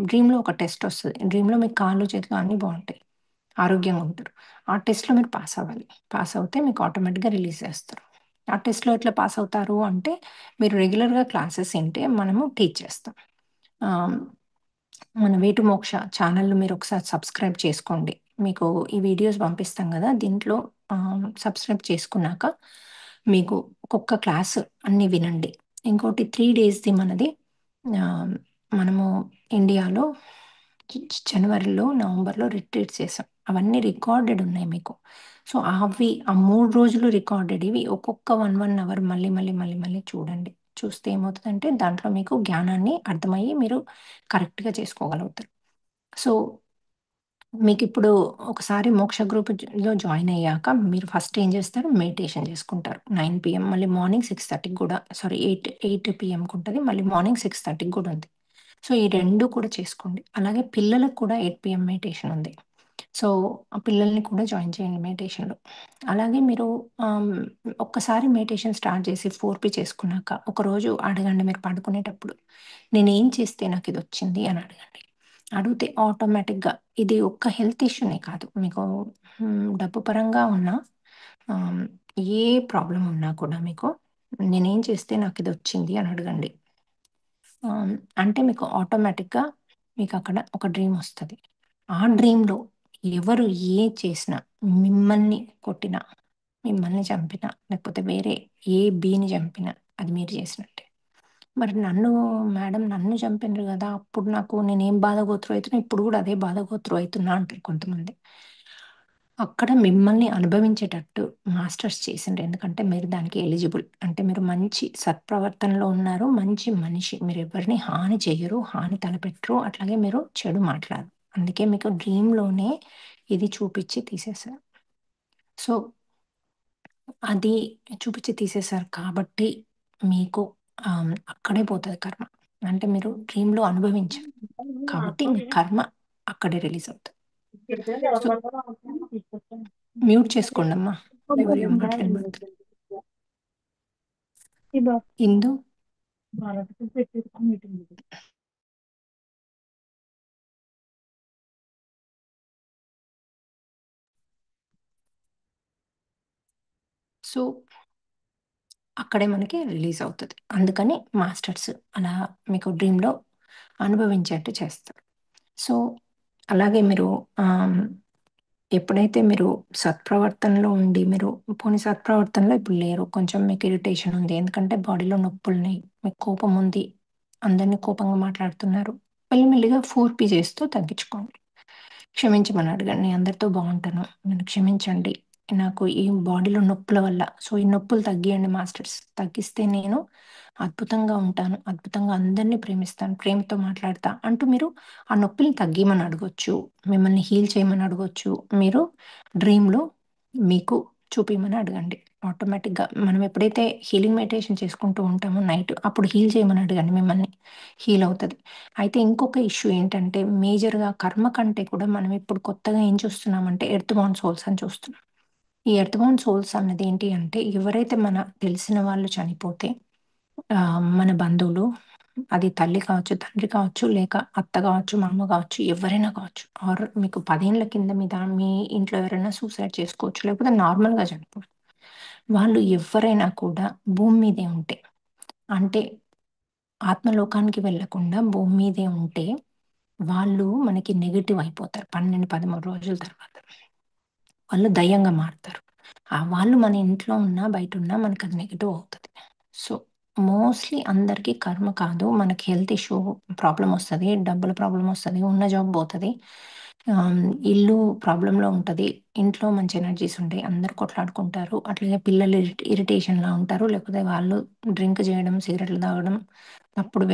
డ్రీమ్‌లో ఒక టెస్ట్ ఒస్తది. డ్రీమ్‌లో మీకు కాళ్ళు, చేతులు అన్నీ బావుంటాయి. ఆరోగ్యంగా ఉంటారు. ఆ టెస్ట్‌లో మీరు పాస్ అవ్వాలి. పాస్ అవుతే మీకు ఆటోమేటిక్‌గా రిలీజ్ చేస్తారు. ఆ టెస్ట్‌లో ఎట్లా పాస్ అవుతారు అంటే, మీరు రెగ్యులర్‌గా క్లాసెస్ ఇంటే మనము టీచ్ చేస్తాం. ఆహ్, మన 'వే టు మోక్ష' ఛానెల్‌ని మీరొకసారి సబ్స్క్రైబ్ చేసుకోండి. మీకు ఈ వీడియోస్ పంపిస్తాం గదా! దీంట్లో సబ్స్క్రైబ్ చేసుకున్నాక, మీకు ఒక్కొక్క క్లాస్ అన్నీ వినండి. ఇంకోటి 3 డేస్‌ది మనది ఆహ్, మనము ఇండియాలో జనవరిలో, నవంబర్‌లో రిట్రీట్స్ చేసాం. అవన్నీ రికార్డెడ్ ఉన్నాయి మీకు. సో, ఆ 3 రోజులు రికార్డెడ్‌వి ఒక్కొక్క 1 అవర్ మళ్ళీ చూడండి. చూస్తే ఏమవుతదంటే దాంట్లో మీకు జ్ఞానాన్ని అర్థమయ్యి మీరు కరెక్ట్‌గా చేసుకోగలుగుతారు. సో, మీకిప్పుడు ఒకసారి మోక్ష గ్రూప్‌లో జాయిన్ అయ్యాక మీరు ఫస్ట్ ఏం చేస్తారు? మెడిటేషన్ చేసుకుంటారు. 9 పీఎం మళ్ళీ మార్నింగ్ 6:30కి గూడా సారీ 8 పీఎంకుంటది. మళ్ళీ మార్నింగ్ 6:30కి గూడా ఉంది. సో, ఈ 2 కూడా చేసుకోండి. అలాగే పిల్లలకు కూడా 8 పీఎం మెడిటేషన్ ఉంది. సో, ఆ పిల్లల్ని కూడా జాయిన్ చేయండి మెడిటేషన్‌లో. అలాగే మీరు ఆహ్, ఒక్కసారి మెడిటేషన్ స్టార్ట్ చేసి 4పీ చేసుకున్నాక, ఒకరోజు అడగండి మీరు పడుకునేటప్పుడు, నేనేం చేస్తే నాకిదొచ్చింది అని అడగండి. అడిగితే ఆటోమేటిక్‌గా ఇది ఒక్క హెల్త్ ఇష్యూనే కాదు. మీకు డబ్బు పరంగా ఉన్నా ఆహ్, ఏ ప్రాబ్లమ్ ఉన్నా కూడా మీకు నేనేం చేస్తే నాకిదొచ్చింది అని అడగండి. ఆహ్, అంటే మీకు ఆటోమేటిక్‌గా మీకక్కడ ఒక డ్రీమొస్తది. ఆ డ్రీమ్‌లో ఎవరు చేసినా, మిమ్మల్ని కొట్టినా, మిమ్మల్ని చంపినా, లేకపోతే వేరే బీని చంపినా అది మీరు చేసినట్టే. మరి మేడం నన్ను చంపిండ్రు గదా! అప్పుడు నేనేం బాధ గో త్రూ అయితున్నా, ఇప్పుడు గూడా అదే బాధ గో త్రూ అయితున్నా అంటారు కొంతమంది. అక్కడ మిమ్మల్ని అనుభవించేటట్టు మాస్టర్స్ చేసిండ్రు. ఎందుకంటే మీరు దానికి ఎలిజిబుల్. అంటే మీరు మంచి సత్ప్రవర్తనలో ఉన్నారు. మంచి మనిషి. మీరెవ్వరిని హాని చెయ్యరు, హాని తలపెట్టరు. అట్లాగే మీరు చెడు మాట్లాడరు. అందుకే మీకు డ్రీమ్‌లోనే ఇది చూపిచ్చి తీసేశారు. సో, అది చూపిచ్చి తీసేశారు కాబట్టి మీకు అక్కడే పోతది కర్మ. అంటే మీరు డ్రీమ్‌లో అనుభవించారు. కాబట్టి మీ కర్మ అక్కడే రిలీజ్ అవుతది. సో, మ్యూట్ చేసుకోండమ్మా. ఎవరు మాట్లాడమాకండి. ఇందు సో, అక్కడే మనకి రిలీజ్ అవుతది. అందుకని మాస్టర్స్ అలా మీకు డ్రీమ్‌లో అనుభవించేట్టు చేస్తారు. సో, అలాగే మీరు ఆహ్, ఎప్పుడైతే మీరు సత్ప్రవర్తనలో ఉండి మీరు పోనీ సత్ప్రవర్తనలో ఇప్పుడు లేరు. కొంచెం మీకు ఇరిటేషన్ ఉంది. ఎందుకంటే బాడీలో నొప్పులున్నాయి. మీకు కోపం ఉంది. అందరిని కోపంగా మాట్లాడుతున్నారు. మెల్లిమెల్లిగా 4పీ చేస్తూ తగ్గించుకోండి. క్షమించమని అడగండి. నేను అందరితో బావుంటాను. నన్ను క్షమించండి. నాకు ఈ బాడీలో నొప్పుల వల్ల ఈ నొప్పులు తగ్గియండి మాస్టర్స్. తగ్గిస్తే నేను అద్భుతంగా ఉంటాను. అద్భుతంగా అందరిని ప్రేమిస్తాను. ప్రేమతో మాట్లాడతా అంటూ మీరు ఆ నొప్పిని తగ్గియమని అడగొచ్చు. మిమ్మల్ని హీల్ చేయమని అడగొచ్చు. మీరు డ్రీమ్‌లో మీకు చూపియమని అడగండి. ఆటోమేటిక్‌గా మనం ఎప్పుడైతే హీలింగ్ మెడిటేషన్ చేసుకుంటూ ఉంటామో నైట్ అప్పుడు హీల్ చేయమని అడగండి మిమ్మల్ని. హీల్ అవుతది. అయితే ఇంకొక ఇష్యూ ఏంటంటే మేజర్‌గా కర్మ కంటే కూడా మనం ఇప్పుడు కొత్తగా ఏం చూస్తున్నామంటే ఎర్త్ బౌండ్ సోల్స్ అని చూస్తున్నాం. ఈ ఎర్త్ బౌండ్ సోల్స్ అన్నది ఏంటి అంటే ఎవరైతే మన తెలిసిన వాళ్ళు చనిపోతే మన బంధువులు అది తల్లి కావచ్చు, తండ్రి కావచ్చు, లేక అత్త కావచ్చు, మామ కావచ్చు, ఎవరైనా కావచ్చు. ఆర్ మీకు 10 ఏళ్ల కింద మీ ఇంట్లో ఎవరైనా సూసైడ్ చేసుకోవచ్చు. లేకపోతే నార్మల్‌గా చనిపోవచ్చు. వాళ్ళు ఎవ్వరైనా కూడా భూమి మీదే ఉంటే అంటే ఆత్మలోకానికి వెళ్ళకుండా భూమి మీదే ఉంటే వాళ్ళు మనకి నెగెటివ్ అయిపోతారు. 12, 13 రోజుల తర్వాత. వాళ్ళు దెయ్యంగా మారుతారు. వాళ్ళు మన ఇంట్లో ఉన్నా, బయటున్నా మనకది నెగెటివ్ అవుతది. సో, మోస్ట్‌లీ అందరికి కర్మ కాదు. మనకి హెల్త్ ఇష్యూ ప్రాబ్లమొస్తది. డబ్బుల ప్రాబ్లమొస్తది. ఉన్న జాబ్ పోతది. ఆహ్, ఇల్లు ప్రాబ్లమ్‌లో ఉంటది. ఇంట్లో మంచి ఎనర్జీస్ ఉంటాయి. అందరూ కొట్లాడుకుంటారు. అట్లాగే పిల్లలు ఇరిటేషన్‌లా ఉంటారు. లేకపోతే వాళ్ళు డ్రింక్ చేయడం, సిగరెట్లు తాగడం, తప్పుడు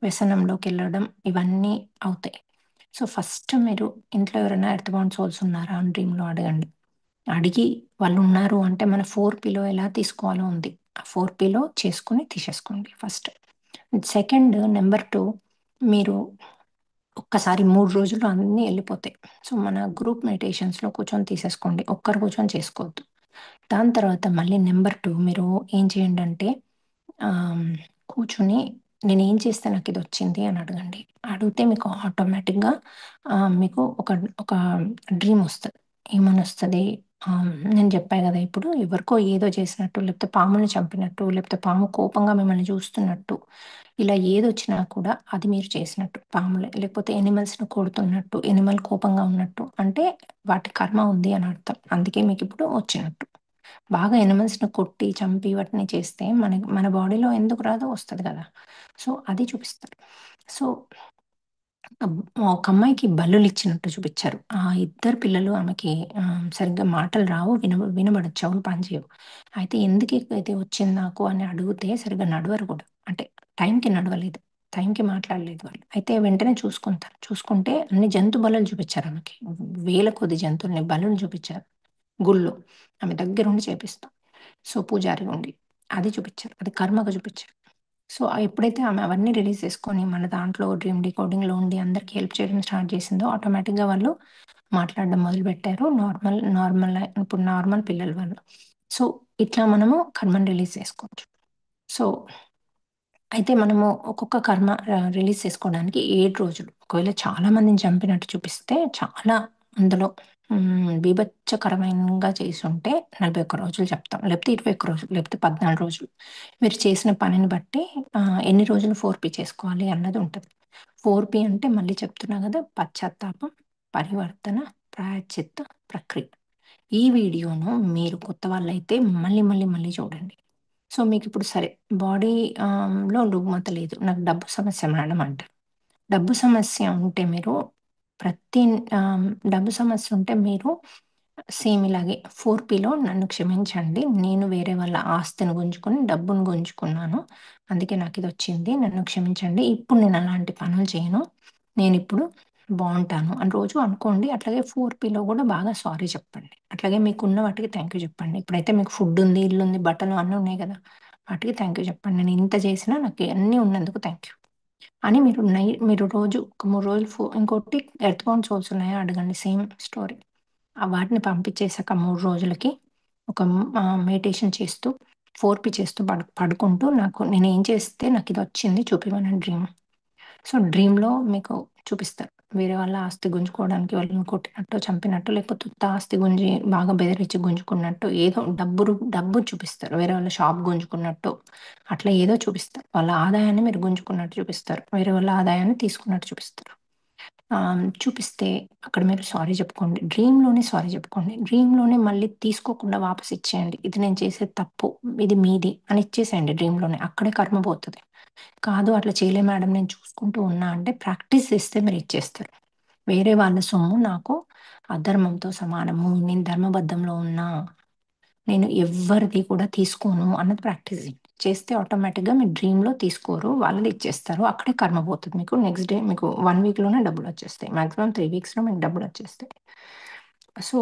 వ్యసనంలోకెళ్ళడం ఇవన్నీ అవుతాయి. సో, ఫస్ట్ మీరు ఇంట్లో ఎవరైనా ఎర్త్ బౌండ్ సోల్స్ ఉన్నారా అని డ్రీమ్‌లో అడగండి. అడిగి వాళ్ళున్నారు అంటే మన 4పీలో ఎలా తీసుకోవాలో ఉంది. ఆ 4పీలో చేసుకొని తీసేసుకోండి ఫస్ట్. సెకండ్ నంబర్ 2 మీరు ఒక్కసారి 3 రోజుల్లో అన్నీ ఎళ్ళిపోతాయి. సో, మన గ్రూప్ మెడిటేషన్స్‌లో కూర్చొని తీసేసుకోండి. ఒక్కరు కూర్చొని చేసుకోవద్దు. దాని తర్వాత మళ్ళీ నంబర్ 2 మీరు ఏం చేయండంటే ఆహ్, కూర్చొని నేనేం చేస్తే నాకిదొచ్చింది అని అడగండి. అడిగితే మీకు ఆటోమేటిక్‌గా మీకు ఒక డ్రీమొస్తది. ఏమనొస్తది నేను చెప్పా గదా! ఇప్పుడు ఎవరికో ఏదో చేసినట్టు, లేకపోతే పాముని చంపినట్టు, లేకపోతే పాము కోపంగా మిమ్మల్ని చూస్తున్నట్టు, ఇలా ఏదొచ్చినా కూడా అది మీరు చేసినట్టు. పాములే లేకపోతే యానిమల్స్‌ని కొడుతున్నట్టు, యానిమల్ కోపంగా ఉన్నట్టు అంటే వాటి కర్మ ఉంది అని అర్థం. అందుకే మీకిప్పుడు వచ్చినట్టు. బాగా యానిమల్స్‌ని కొట్టి, చంపి వాటిని చేస్తే మన బాడీలో ఎందుకు రాదో వస్తది గదా! సో, అది చూపిస్తారు. సో, ఒక అమ్మాయికి బల్లులిచ్చినట్టు చూపిచ్చారు. ఆ ఇద్దరు పిల్లలు ఆమెకి సరిగ్గా మాటలు రావు, వినబడదు, చెవులు పనిచేయవు. అయితే ఎందుకిది వచ్చింది నాకు అని అడిగితే సరిగ్గా నడవరు గూడా. అంటే టైంకి నడవలేదు. టైంకి మాట్లాడలేదు వాళ్ళు. అయితే వెంటనే చూసుకుంటారు. చూసుకుంటే అన్ని జంతు బలులు చూపిచ్చారు ఆమెకి. వేల కొద్ది జంతువుల్ని బలులు చూపిచ్చారు. గుళ్ళో. ఆమె దగ్గరుండి చేపిస్తాం. సో, పూజారి ఉండి. అది చూపిచ్చారు. అది కర్మగా చూపిచ్చారు. సో, ఎప్పుడైతే ఆమె అవన్నీ రిలీజ్ చేసుకొని, మన దాంట్లో డ్రీమ్ డీకోడింగ్‌లో ఉండి అందరికి హెల్ప్ చేయడం స్టార్ట్ చేసిందో, ఆటోమేటిక్‌గా వాళ్ళు మాట్లాడడం మొదలుపెట్టారు. ఇప్పుడు నార్మల్ పిల్లలు వాళ్ళు. సో, ఇట్లా మనము కర్మని రిలీజ్ చేసుకోవచ్చు. సో, అయితే మనము ఒక్కొక్క కర్మ రిలీజ్ చేసుకోవడానికి 7 రోజులు. ఒకవేళ చాలా మందిని చంపినట్టు చూపిస్తే చాలా అందులో బీభత్సకరమైనంగా చేసుంటే 41 రోజులు చెప్తాం. లేకపోతే 21 రోజులు, లేకపోతే 14 రోజులు. మీరు చేసిన పనిని బట్టి ఎన్ని రోజులు 4పీ చేసుకోవాలి అన్నది ఉంటది. 4పీ అంటే మళ్ళీ చెప్తున్నా గదా! పశ్చాత్తాపం, పరివర్తన, ప్రాయశ్చిత్త, ప్రక్రియ. ఈ వీడియోను మీరు కొత్త వాళ్ళైతే మళ్ళీ చూడండి. సో, మీకిప్పుడు సరే బాడీ లో రుగ్మత లేదు. నాకు డబ్బు సమస్య మేడం అంటారు. డబ్బు సమస్య ఉంటే మీరు ప్రతి ఆహ్, డబ్బు సమస్య ఉంటే మీరు సేమ్ ఇలాగే 4Pలో నన్ను క్షమించండి. నేను వేరే వాళ్ళ ఆస్తిని గుంజుకొని, డబ్బును గుంజుకున్నాను. అందుకే నాకిదొచ్చింది. నన్ను క్షమించండి. ఇప్పుడు నేను అలాంటి పనులు చేయను. నేనిప్పుడు బావుంటాను అని రోజు అనుకోండి. అట్లాగే 4Pలో గూడా బాగా సారీ చెప్పండి. అట్లాగే మీకున్న వాటికి థాంక్ యూ చెప్పండి. ఇప్పుడైతే మీకు ఫుడ్డుంది, ఇల్లుంది, బట్టలు అన్నీ ఉన్నాయి గదా! వాటికి థాంక్ యూ చెప్పండి. నేను ఇంత చేసినా నాకు ఇయన్నీ ఉన్నందుకు థాంక్ యూ. అని మీరు రోజు ఒక 3 రోజులు ఇంకోటి ఎర్త్ బౌండ్ సోల్స్ ఉన్నాయా అడగండి సేమ్ స్టోరీ. వాటిని పంపించేసాక 3 రోజులకి ఒక మెడిటేషన్ చేస్తూ 4P చేస్తూ పడుకుంటూ నేనేం చేస్తే నాకిదొచ్చింది చూపిమని డ్రీమ్. సో, డ్రీమ్‌లో మీకు చూపిస్తారు. వేరే వాళ్ళ ఆస్తి గుంజుకోవడానికి వాళ్ళని కొట్టినట్టో, చంపినట్టో, లేకపోతే ఉత్త ఆస్తి గుంజి బాగా బెదిరించి గుంజుకున్నట్టో ఏదో డబ్బు చూపిస్తారు. వేరే వాళ్ళ షాప్ గుంజుకున్నట్టో, అట్లా ఏదో చూపిస్తారు. వాళ్ళ ఆదాయాన్ని మీరు గుంజుకున్నట్టు చూపిస్తారు. వేరే వాళ్ళ ఆదాయాన్ని తీసుకున్నట్టు చూపిస్తారు. చూపిస్తే అక్కడ మీరు సారీ చెప్పుకోండి. డ్రీమ్‌లోనే సారీ చెప్పుకోండి. డ్రీమ్‌లోనే మళ్ళీ తీసుకోకుండా వాపస్ ఇచ్చేయండి. ఇది నేను చేసేది తప్పు. ఇది మీది అని ఇచ్చేసేయండి డ్రీమ్‌లోనే. అక్కడే కర్మ పోతది. కాదు అట్లా చేయలే మేడం నేను చూసుకుంటూ ఉన్నా అంటే ప్రాక్టీస్ చేస్తే మీరు ఇచ్చేస్తారు. వేరే వాళ్ళ సొమ్ము నాకు అధర్మంతో సమానము. నేను ధర్మబద్ధంలో ఉన్నా. నేను ఎవ్వరిది కూడా తీసుకోను అన్నది ప్రాక్టీస్ చేయండి. చేస్తే ఆటోమేటిక్‌గా మీ డ్రీమ్‌లో తీసుకోరు. వాళ్ళది ఇచ్చేస్తారు. అక్కడే కర్మ పోతది మీకు. నెక్స్ట్ డే మీకు 1 వీక్‌లోనే డబ్బులొచ్చేస్తాయి. మాక్సిమం 3 వీక్స్‌లో మీకు డబ్బులొచ్చేస్తాయి. సో,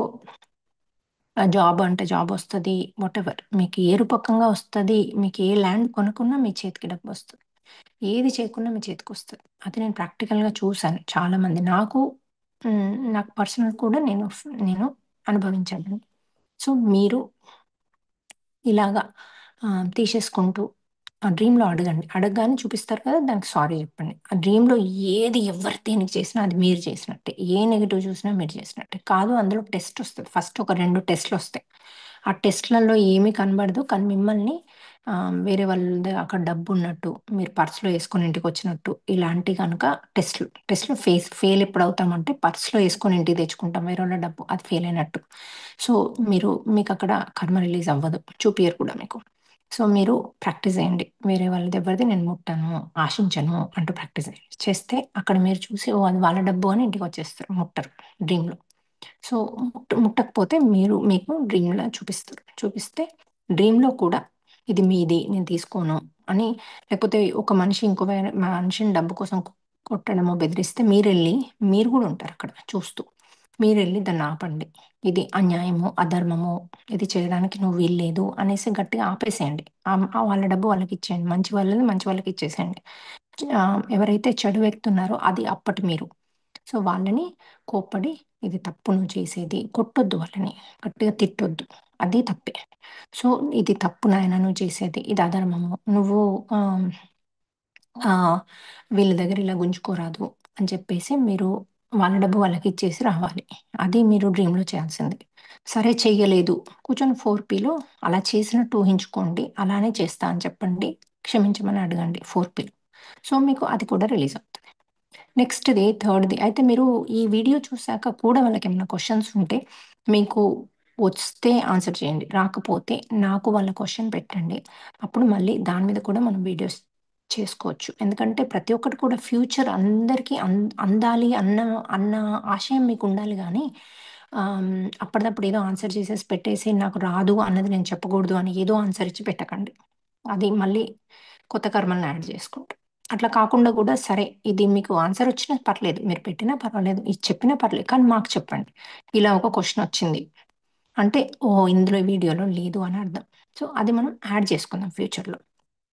జాబ్ అంటే జాబొస్తది. వాటెవర్. మీకు ఏ రూపకంగా వస్తది. మీకు ఏ ల్యాండ్ కొనుక్కున్నా మీ చేతికి డబ్బొస్తది. ఏది చేయకున్నా మీ చేతికొస్తది. అది నేను ప్రాక్టికల్‌గా చూసాను చాలామంది. నాకు పర్సనల్ కూడా నేను అనుభవించాను. సో, మీరు ఇలాగా తీసేసుకుంటూ ఆ డ్రీమ్‌లో అడగండి. అడగగానే చూపిస్తారు కదా! దానికి సారీ చెప్పండి. ఆ డ్రీమ్‌లో ఏది ఎవరు దేనికి చేసినా అది మీరు చేసినట్టే. ఏ నెగెటివ్ చూసినా మీరు చేసినట్టే. కాదు అందులో టెస్ట్ ఒస్తది. ఫస్ట్ ఒక 2 టెస్ట్‌లొస్తాయి. ఆ టెస్ట్‌లలో ఏమీ కనబడదు. కానీ మిమ్మల్ని వేరే వాళ్ళది అక్కడ డబ్బున్నట్టు, మీరు పర్స్‌లో యేసుకొని ఇంటికొచ్చినట్టు ఇలాంటి గనక టెస్ట్‌లు ఫెయిల్ ఎప్పుడవుతామంటే పర్స్‌లో యేసుకొని ఇంటికి తెచ్చుకుంటాం వేరోళ్ళ డబ్బు. అది ఫెయిల్ అయినట్టు. సో, మీకక్కడ కర్మ రిలీజ్ అవ్వదు. చూపియరు కూడా మీకు. సో, మీరు ప్రాక్టీస్ చేయండి. వేరే వాళ్ళది ఎవరిది నేను ముట్టను, ఆశించను అంటూ ప్రాక్టీస్ చేయండి. చేస్తే అక్కడ మీరు చూసి ఓహ్! అది వాళ్ళ డబ్బు అని ఇంటికొచ్చేస్తారు. ముట్టరు డ్రీమ్‌లో. సో, ముట్టకపోతే మీకు డ్రీమ్‌లో చూపిస్తారు. చూపిస్తే డ్రీమ్‌లో కూడా ఇది మీది నేను తీసుకోను అని లేకపోతే ఒక మనిషి ఇంకో మనిషిని డబ్బు కోసం కొట్టడమో, బెదిరిస్తే మీరు గూడా ఉంటారక్కడ చూస్తూ. మీరెళ్లి దాన్నాపండి. ఇది అన్యాయము, అధర్మము, ఇది చేయడానికి నువ్వు వీల్లేదు అనేసి గట్టిగా ఆపేసేయండి. వాళ్ళ డబ్బు వాళ్ళకిచ్చేయండి. మంచి వాళ్ళది మంచి వాళ్ళకిచ్చేసేయండి. ఎవరైతే చెడు వ్యక్తి ఉన్నారో అది అప్పటి మీరు. సో, వాళ్ళని కోప్పడి ఇది తప్పు నువ్వు చేసేది. కొట్టొద్దు వాళ్ళని. గట్టిగా తిట్టొద్దు. అది తప్పే. సో, ఇది తప్పు నాయన నువ్వు చేసేది. ఇది అధర్మము. నువ్వు ఆహ్, ఆహ్, వీళ్ళ దగ్గర ఇలా గుంజుకోరాదు అని చెప్పేసి మీరు వాళ్ళ డబ్బు వాళ్ళకిచ్చేసి రావాలి. అది మీరు డ్రీమ్‌లో చేయాల్సింది. సరే చెయ్యలేదు. కూర్చొని 4Pలో అలా చేసినట్టు ఊహించుకోండి. అలానే చేస్తా అని చెప్పండి. క్షమించమని అడగండి 4Pలో. సో, మీకు అది కూడా రిలీజ్ అవుతది. నెక్స్ట్‌ది థర్డ్‌ది అయితే మీరు ఈ వీడియో చూసాక కూడా వాళ్ళకేమైనా క్వెషన్స్ ఉంటే మీకు వస్తే ఆన్సర్ చేయండి. రాకపోతే నాకు వాళ్ళ క్వెషన్ పెట్టండి. అప్పుడు మళ్ళీ దాని మీద కూడా మనం వీడియోస్ చేసుకోవచ్చు. ఎందుకంటే ప్రతి ఒక్కటి కూడా ఫ్యూచర్ అందరికీ అందాలి అన్న ఆశయం మీకుండాలి గానీ అప్పటిదప్పుడు ఏదో ఆన్సర్ చేసేసి పెట్టేసి నాకు రాదు అన్నది నేను చెప్పకూడదు అని ఏదో ఆన్సర్ ఇచ్చి పెట్టకండి. అది మళ్ళీ కొత్త కర్మల్ని యాడ్ చేసుకుంటారు. అట్లా కాకుండా గూడా సరే ఇది మీకు ఆన్సర్ వచ్చినా పర్లేదు. మీరు పెట్టినా పర్వాలేదు. ఇది చెప్పినా పర్లేదు. కానీ మాకు చెప్పండి. ఇలా ఒక క్వెషన్ వచ్చింది. అంటే ఓహ్! ఇందులో వీడియోలో లేదు అని అర్థం. సో, అది మనం యాడ్ చేసుకుందాం ఫ్యూచర్‌లో.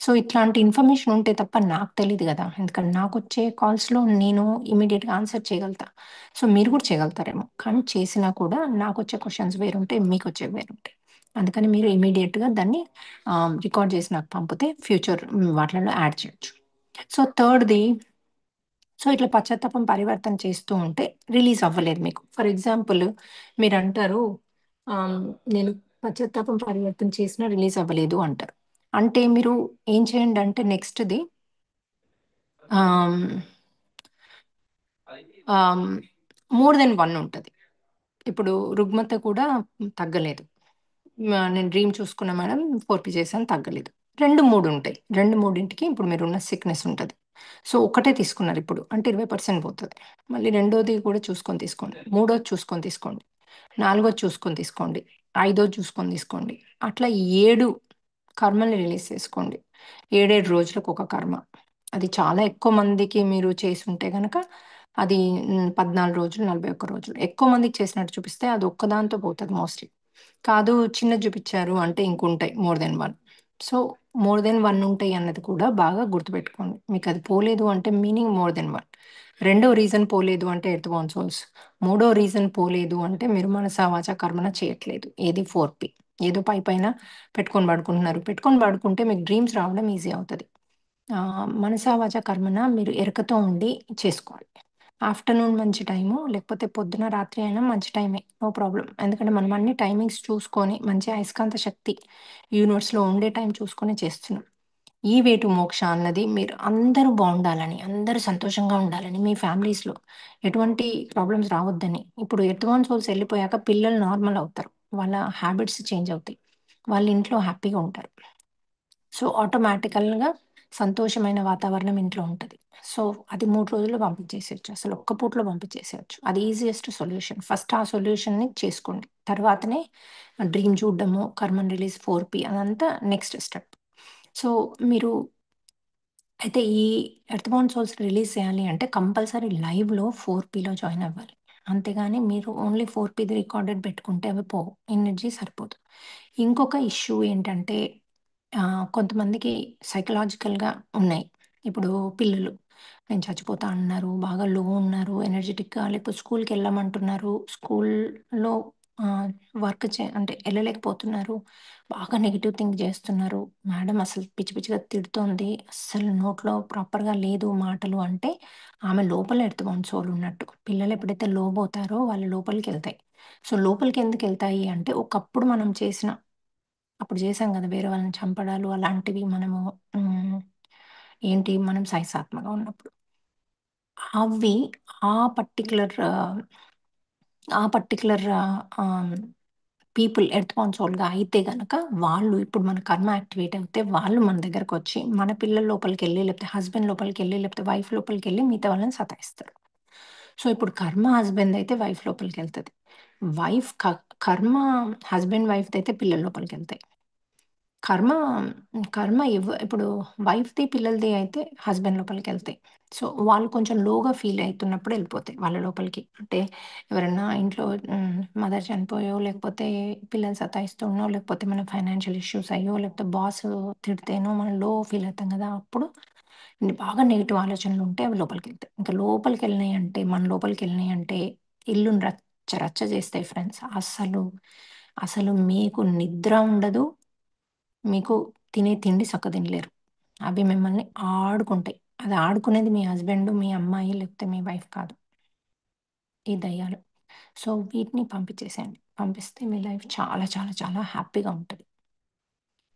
సో, ఇట్లాంటి ఇన్ఫర్మేషన్ ఉంటే తప్ప నాకు తెలీదు గదా! ఎందుకంటే నాకొచ్చే కాల్స్‌లో నేను ఇమ్మీడియేట్‌గా ఆన్సర్ చేయగలుగుతా. సో, మీరు కూడా చేయగలుగుతారేమో. కానీ చేసినా కూడా నాకొచ్చే క్వెషన్స్ వేరుంటాయి. మీకొచ్చేవి వేరుంటాయి. అందుకని మీరు ఇమ్మీడియేట్‌గా దాన్ని రికార్డ్ చేసి నాకు పంపితే ఫ్యూచర్ వాటిలలో యాడ్ చేయొచ్చు. సో, థర్డ్‌ది ఇట్లా పశ్చాత్తాపం పరివర్తన చేస్తూ ఉంటే రిలీజ్ అవ్వలేదు మీకు. ఫర్ ఎగ్జాంపుల్ మీరంటారు ఆహ్, నేను పశ్చాత్తాపం పరివర్తన చేసినా రిలీజ్ అవ్వలేదు అంటారు. అంటే మీరు ఏం చేయండంటే నెక్స్ట్‌ది ఆహ్, ఆహ్, మోర్ దెన్ 1 ఉంటది. ఇప్పుడు రుగ్మత కూడా తగ్గలేదు. నేను డ్రీమ్ చూసుకున్నా మేడం 4 చేశాను తగ్గలేదు. 2, 3 ఉంటాయి. 2, 3కి ఇప్పుడు మీరున్న సిక్‌నెస్ ఉంటది. సో, ఒక్కటే తీసుకున్నారిప్పుడు. అంటే 20% పోతది. మళ్ళీ రెండోది కూడా చూసుకొని తీసుకోండి. మూడోది చూసుకొని తీసుకోండి. నాలుగోది చూసుకొని తీసుకోండి. ఐదోది చూసుకొని తీసుకోండి. అట్లా 7 కర్మల్ని రిలీజ్ చేసుకోండి. 7, 7 రోజులకు ఒక కర్మ. అది చాలా ఎక్కువ మందికి మీరు చేసుంటే గనక అది 14 రోజులు, 41 రోజులు. ఎక్కువ మందికి చేసినట్టు చూపిస్తే అది ఒక్కదాంతో పోతది మోస్ట్‌లీ. కాదు చిన్నది చూపిచ్చారు అంటే ఇంకుంటాయి more than 1. So, more than 1 ఉంటాయి అన్నది కూడా బాగా గుర్తుపెట్టుకోండి. మీకది పోలేదు అంటే మీనింగ్ మోర్ దెన్ 1. రెండో రీజన్ పోలేదు అంటే ఎర్త్ బౌండ్ సోల్స్. మూడో రీజన్ పోలేదు అంటే మీరు మనసా వాచా కర్మన చేయట్లేదు. ఏది 4 ఏదో పైపైన పెట్టుకొని పడుకుంటున్నారు. పెట్టుకొని పడుకుంటే మీకు డ్రీమ్స్ రావడం ఈజీ అవుతది. మనసా వాచా కర్మన మీరు ఎరుకతో ఉండి చేసుకోవాలి. ఆఫ్టర్‌నూన్ మంచి టైము, లేకపోతే పొద్దున, రాత్రి అయినా మంచి టైమే. No problem. ఎందుకంటే మనం అన్ని టైమింగ్స్ చూసుకొని మంచి అయస్కాంత శక్తి యూనివర్స్‌లో ఉండే టైం చూసుకొనే చేస్తున్నాం. ఈ వే టు మోక్ష అన్నది మీరు అందరూ బావుండాలని, అందరూ సంతోషంగా ఉండాలని, మీ ఫ్యామిలీస్‌లో ఎటువంటి ప్రాబ్లమ్స్ రావద్దని. ఇప్పుడు ఎర్త్ సోల్స్ ఎళ్ళిపోయాక పిల్లలు నార్మల్ అవుతారు. వాళ్ళ హ్యాబిట్స్ చేంజ్ అవుతాయి. వాళ్ళ ఇంట్లో హ్యాపీగా ఉంటారు. సో, ఆటోమేటికల్‌గా సంతోషమైన వాతావరణం ఇంట్లో ఉంటది. సో, అది 3 రోజుల్లో పంపించేసేయొచ్చు. అసలు ఒక్క పూటలో పంపించేసేయొచ్చు. అది ఈజియెస్ట్ సొల్యూషన్. ఫస్ట్ ఆ సొల్యూషన్‌ని చేసుకోండి. తర్వాతనే డ్రీమ్ చూడడము, కర్మన్ రిలీజ్ 4 అదంతా నెక్స్ట్ స్టెప్. సో, మీరు అయితే ఈ ఎర్త్ బౌండ్ సోల్స్ రిలీజ్ చేయాలి అంటే కంపల్సరీ లైవ్‌లో 4 జాయిన్ అవ్వాలి. అంతేగాని మీరు ఓన్లీ 4 రికార్డెడ్ పెట్టుకుంటే అవి పోవు. ఎనర్జీ సరిపోదు. ఇంకొక ఇష్యూ ఏంటంటే కొంతమందికి సైకలాజికల్‌గా ఉన్నాయి. ఇప్పుడు పిల్లలు నేను చచ్చిపోతా అన్నారు, బాగా లో ఉన్నారు ఎనర్జిటిక్‌గా లేకపోతే స్కూల్‌కెళ్ళమంటున్నారు. స్కూల్‌లో ఆహ్, వర్క్ అంటే ఎళ్ళలేకపోతున్నారు. బాగా నెగెటివ్ థింక్ జేస్తున్నారు. మేడం అసలు పిచ్చి పిచ్చిగా తిడుతోంది. అస్సలు నోట్లో ప్రాపర్‌గా లేదు మాటలు అంటే, ఆమె లోపల ఎర్త్ సోల్ ఉన్నట్టు. పిల్లలు ఎప్పుడైతే లోబోతారో వాళ్ళు లోపలికెళ్తాయి. సో, లోపలికెందుకెళ్తాయి అంటే, ఒకప్పుడు మనం చేసిన అప్పుడు చేశాం గదా! వేరే వాళ్ళని చంపడాలు అలాంటివి మనము హ్మ్. ఏంటి మనం సైసాత్మగా ఉన్నప్పుడు. అవి ఆ పర్టిక్యులర్ ఆ పర్టిక్యులర్ ఆహ్, పీపుల్ ఎర్త్ కాన్సోల్‌గా అయితే గనక, వాళ్ళు ఇప్పుడు మన కర్మ యాక్టివేట్ అవుతే, వాళ్ళు మన దగ్గరకొచ్చి, మన పిల్లల లోపలికెళ్ళి, లేకపోతే హస్బెండ్ లోపలికెళ్ళి, లేకపోతే వైఫ్ లోపలికెళ్ళి మిగతా వాళ్ళని సతాయిస్తారు. సో, ఇప్పుడు కర్మ హస్బెండ్‌దయితే వైఫ్ లోపలికెళ్తది. వైఫ్ క కర్మ హస్బెండ్ వైఫ్‌దయితే పిల్లల లోపలికెళ్తాయి. కర్మ కర్మ ఇప్పుడు వైఫ్‌ది, పిల్లలది అయితే హస్బెండ్ లోపలికెళ్తాయి. సో, వాళ్ళు కొంచెం లోగా ఫీల్ అయితున్నప్పుడు ఎళ్ళిపోతాయి వాళ్ళ లోపలికి. అంటే ఎవరన్నా ఇంట్లో మదర్ చనిపోయో, లేకపోతే పిల్లలు సతాయిస్తూనో, లేకపోతే మన ఫైనాన్షియల్ ఇష్యూస్ అయ్యో, లేకపోతే బాస్ తిడితేనో మనం లో ఫీల్ అవుతాం గదా! అప్పుడు బాగా నెగెటివ్ ఆలోచనలుంటే అవి లోపలికెళ్తాయి. ఇంకా లోపలికెళ్ళినాయంటే, మన లోపలికెళ్ళినాయంటే ఇల్లుని రచ్చ రచ్చ చేస్తాయి ఫ్రెండ్స్. అసలు మీకు నిద్ర ఉండదు. మీకు తినే తిండి తినలేరు. అవి మిమ్మల్ని ఆడుకుంటాయి. అది ఆడుకునేది మీ హస్బెండ్, మీ అమ్మాయి లేకపోతే మీ వైఫ్ కాదు. ఈ దయ్యాలు. సో, వీటిని పంపించేసేయండి. పంపిస్తే మీ లైఫ్ చాలా చాలా చాలా హ్యాపీగా ఉంటది.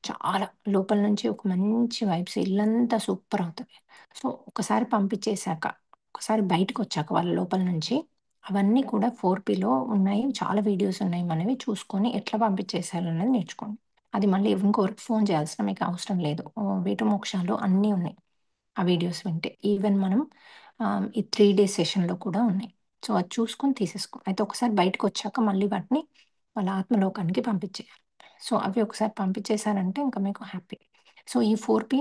చాలా లోపల నుంచి ఒక మంచి వైబ్స్ ఇల్లంతా సూపర్ అవుతది. సో, ఒకసారి పంపించేసాక, ఒకసారి బయటకొచ్చాక వాళ్ళ లోపల నుంచి అవన్నీ కూడా 4 ఉన్నాయి. చాలా వీడియోస్ ఉన్నాయి మనవి. చూసుకొని ఎట్లా పంపించేసేయాలన్నది నేర్చుకోండి. అది మళ్ళీ ఇంకొకరికి ఫోను చేయాల్సిన మీకు అవసరం లేదు. వేటు మోక్షాలు అన్నీ ఉన్నాయి. ఆ వీడియోస్ వింటే. ఈవెన్ మనం ఈ 3 డేస్ సెషన్‌లో కూడా ఉన్నాయి. సో, అది చూసుకొని తీసేసుకో. అయితే ఒకసారి బయటకొచ్చాక మళ్ళీ వాటిని వాళ్ళ ఆత్మలోకానికి పంపించేయాలి. సో, అవి ఒకసారి పంపించేసారంటే ఇంక మీకు హ్యాపీ. సో, ఈ 4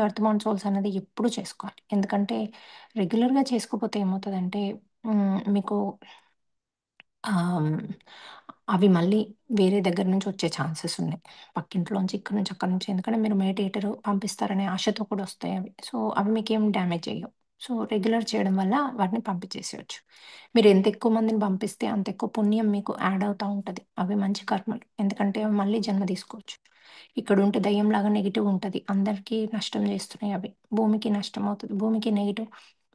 ఎర్త్ బౌండ్ సోల్స్ అన్నది ఎప్పుడూ చేసుకోవాలి. ఎందుకంటే రెగ్యులర్‌గా చేసుకోకపోతే ఏమవుతదంటే మీకు ఆహ్, అవి మళ్ళీ వేరే దగ్గర నుంచి వచ్చే ఛాన్సెస్ ఉన్నాయి. పక్కింట్లోంచి, ఇక్కడి నుంచి, అక్కడి నుంచి ఎందుకంటే మీరు మెడిటేటర్ పంపిస్తారనే ఆశతో కూడా వస్తాయి అవి. సో, అవి మీకేం డ్యామేజ్ చెయ్యవు. సో, రెగ్యులర్ చేయడం వల్ల వాటిని పంపించేసేయొచ్చు. మీరు ఎంత ఎక్కువ మందిని పంపిస్తే అంత ఎక్కువ పుణ్యం మీకు యాడ్ అవుతా ఉంటది. అవి మంచి కర్మలు. ఎందుకంటే అవి మళ్ళీ జన్మ తీసుకోవచ్చు. ఇక్కడుంటే దెయ్యంలాగా నెగెటివ్ ఉంటది. అందరికీ నష్టం చేస్తున్నాయి అవి. భూమికి నష్టం అవుతది. భూమికి నెగెటివ్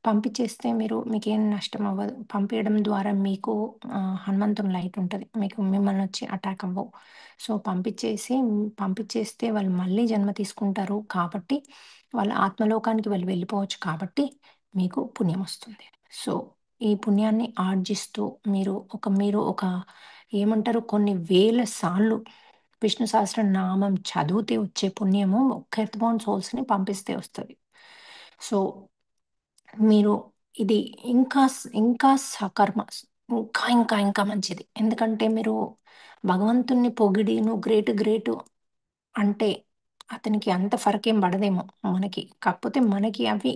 పంపించేస్తే మీకేం నష్టం అవ్వదు. పంపియడం ద్వారా మీకు హనుమంతుని లైట్ ఉంటది. మీకు మిమ్మల్నొచ్చి అటాక్ అవ్వవు. సో, పంపించేస్తే వాళ్ళు మళ్ళీ జన్మ తీసుకుంటారు కాబట్టి, వాళ్ళ ఆత్మలోకానికి వాళ్ళు వెళ్ళిపోవచ్చు కాబట్టి, మీకు పుణ్యమొస్తుంది. సో, ఈ పుణ్యాన్ని ఆర్జిస్తూ మీరు ఒక ఏమంటారు కొన్ని వేల సార్లు విష్ణు సహస్రనామం చదివితే వచ్చే పుణ్యము ఒక్క ఎర్త్ బౌండ్ సోల్స్‌ని పంపిస్తే వస్తది. సో, మీరు ఇది ఇంకా సకర్మ ఇంకా మంచిది. ఎందుకంటే మీరు భగవంతుడిని పొగిడి "నువ్వు గ్రేటు" అంటే అతనికి అంత ఫరకేం పడదేమో మనకి. కాకపోతే మనకి అవి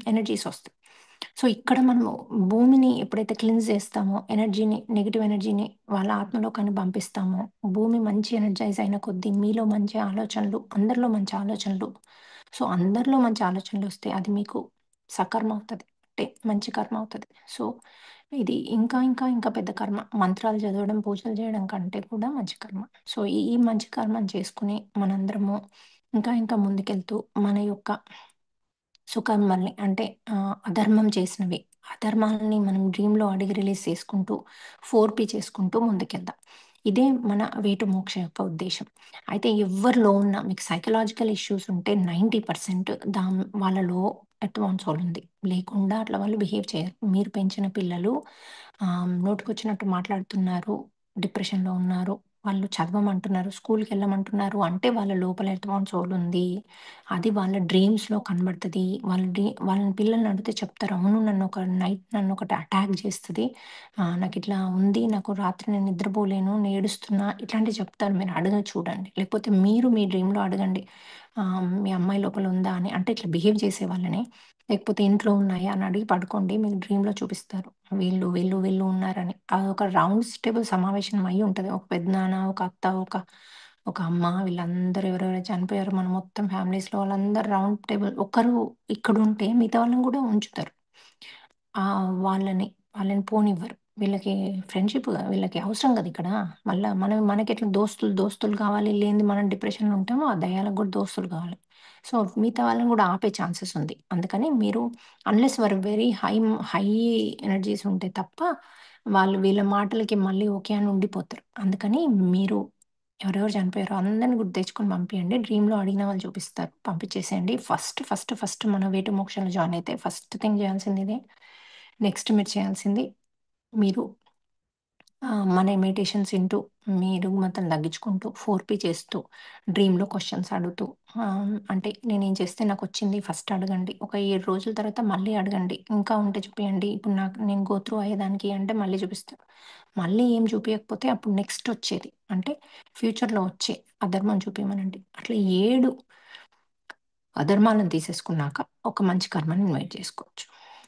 ఎనర్జీస్ ఒస్తాయి. సో, ఇక్కడ మనము భూమిని ఎప్పుడైతే క్లెన్స్ జేస్తామో, నెగెటివ్ ఎనర్జీని వాళ్ళ ఆత్మలోకానికి పంపిస్తామో, భూమి మంచి ఎనర్జైజ్ అయిన కొద్దీ మీలో మంచి ఆలోచనలు, అందరిలో మంచి ఆలోచనలు, సో, అందరిలో మంచి ఆలోచనలొస్తే అది మీకు సకర్మ అవుతది. అంటే మంచి కర్మ అవుతది. సో, ఇది ఇంకా పెద్ద కర్మ. మంత్రాలు చదవడం, పూజలు చేయడం కంటే కూడా మంచి కర్మ. సో, ఈ మంచి కర్మను చేసుకొని మనందరము ఇంకా ముందుకెళ్తూ మన యొక్క సుకర్మల్ని అంటే అధర్మం చేసినవి, అధర్మాలని మనం డ్రీమ్‌లో అడిగి రిలీజ్ చేసుకుంటూ, 4 చేసుకుంటూ ముందుకెళ్దాం. ఇదే మన వే టు మోక్ష యొక్క ఉద్దేశ్యం. అయితే ఎవ్వరిలో ఉన్న మీకు సైకలాజికల్ ఇష్యూస్ ఉంటే 90% వాళ్ళలో ఎర్త్ సోల్ ఉంది. లేకుండా అట్లా వాళ్ళు బిహేవ్ చేయరు. మీరు పెంచిన పిల్లలు నోటికొచ్చినట్టు మాట్లాడుతున్నారు, డిప్రెషన్‌లో ఉన్నారు, వాళ్ళు చదవమంటున్నారు, స్కూల్‌కెళ్ళమంటున్నారు అంటే వాళ్ళ లోపల ఎర్త్ సోల్ ఉంది. అది వాళ్ళ డ్రీమ్స్‌లో కనబడతది. వాళ్ళని పిల్లల్ని అడిగితే చెప్తారు. అవును నన్నొకటి అటాక్ చేస్తది. నాకిట్లా ఉంది. నాకు రాత్రి నేను నిద్రపోలేను. ఏడుస్తున్నా. ఇట్లాంటివి చెప్తారు. మీరు అడగ చూడండి. లేకపోతే మీరు మీ డ్రీమ్‌లో అడగండి. మీ అమ్మాయి లోపల ఉందా అని. అంటే ఇట్లా బిహేవ్ చేసే వాళ్ళని. లేకపోతే ఇంట్లో ఉన్నాయా అని అడిగి పడుకోండి. మీకు డ్రీమ్‌లో చూపిస్తారు. వీళ్ళు ఉన్నారని. అదొక రౌండ్స్ టేబుల్ సమావేశం అయ్యి ఉంటది. ఒక పెద్దనాన్న, ఒక అత్త, ఒక అమ్మ వీళ్ళందరూ ఎవరెవరైతే చనిపోయారో మన మొత్తం ఫ్యామిలీస్‌లో వాళ్ళందరూ రౌండ్ టేబుల్ ఒకరు ఇక్కడుంటే మిగతా వాళ్ళని గూడా ఉంచుతారు. వాళ్ళని వాళ్ళని పోనివ్వరు. వీళ్ళకి వీళ్ళకి అవసరం గదా! ఇక్కడ. మనకెట్లా దోస్తులు కావాలి. లేనిది మనం డిప్రెషన్‌లో ఉంటామో, ఆ దెయ్యాలకు గూడా దోస్తులు కావాలి. సో, మిగతా వాళ్ళని గూడా ఆపే ఛాన్సెస్ ఉంది. అందుకని మీరు unless you are very high energies ఉంటే తప్ప, వాళ్ళు వీళ్ళ మాటలకి మళ్ళీ ఓకే అని ఉండిపోతారు. అందుకని మీరు ఎవరెవరు చనిపోయారో అందరిని గుర్తు తెచ్చుకొని పంపియండి. డ్రీమ్‌లో అడిగిన వాళ్ళు చూపిస్తారు. పంపించేసేయండి. ఫస్ట్ మన వే టు మోక్షంలో జాయిన్ అయితే ఫస్ట్ థింగ్ చేయాల్సింది ఇదే. నెక్స్ట్ మీరు చేయాల్సింది మీరు మన మెడిటేషన్స్ వింటూ, మీ రుగ్మతను తగ్గించుకుంటూ, 4 చేస్తూ, డ్రీమ్‌లో క్వెషన్స్ అడుగుతూ అంటే నేనేం చేస్తే నాకొచ్చింది ఫస్ట్ అడగండి. ఒక 7 రోజుల తర్వాత మళ్ళీ అడగండి. ఇంకా ఉంటే చూపియండి. ఇప్పుడు నేను గో త్రూ అయ్యేదానికి అంటే మళ్ళీ చూపిస్తారు. మళ్ళీ ఏం చూపియకపోతే అప్పుడు నెక్స్ట్ వచ్చేది. అంటే ఫ్యూచర్‌లో వచ్చే అధర్మం చూపియమనండి. అట్లా 7 అధర్మాలను తీసేసుకున్నాక ఒక మంచి కర్మని ఇన్వైట్ చేసుకోవచ్చు.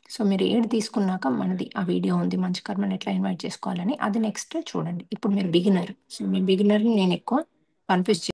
సో, మీరు 7 తీసుకున్నాక మనది ఆ వీడియో ఉంది. మంచి కర్మని ఎట్లా ఇన్వైట్ చేసుకోవాలని అది నెక్స్ట్ చూడండి. ఇప్పుడు మీరు బిగినర్. సో, మీ బిగినర్‌ని నేనెక్కువ కన్ఫ్యూజ్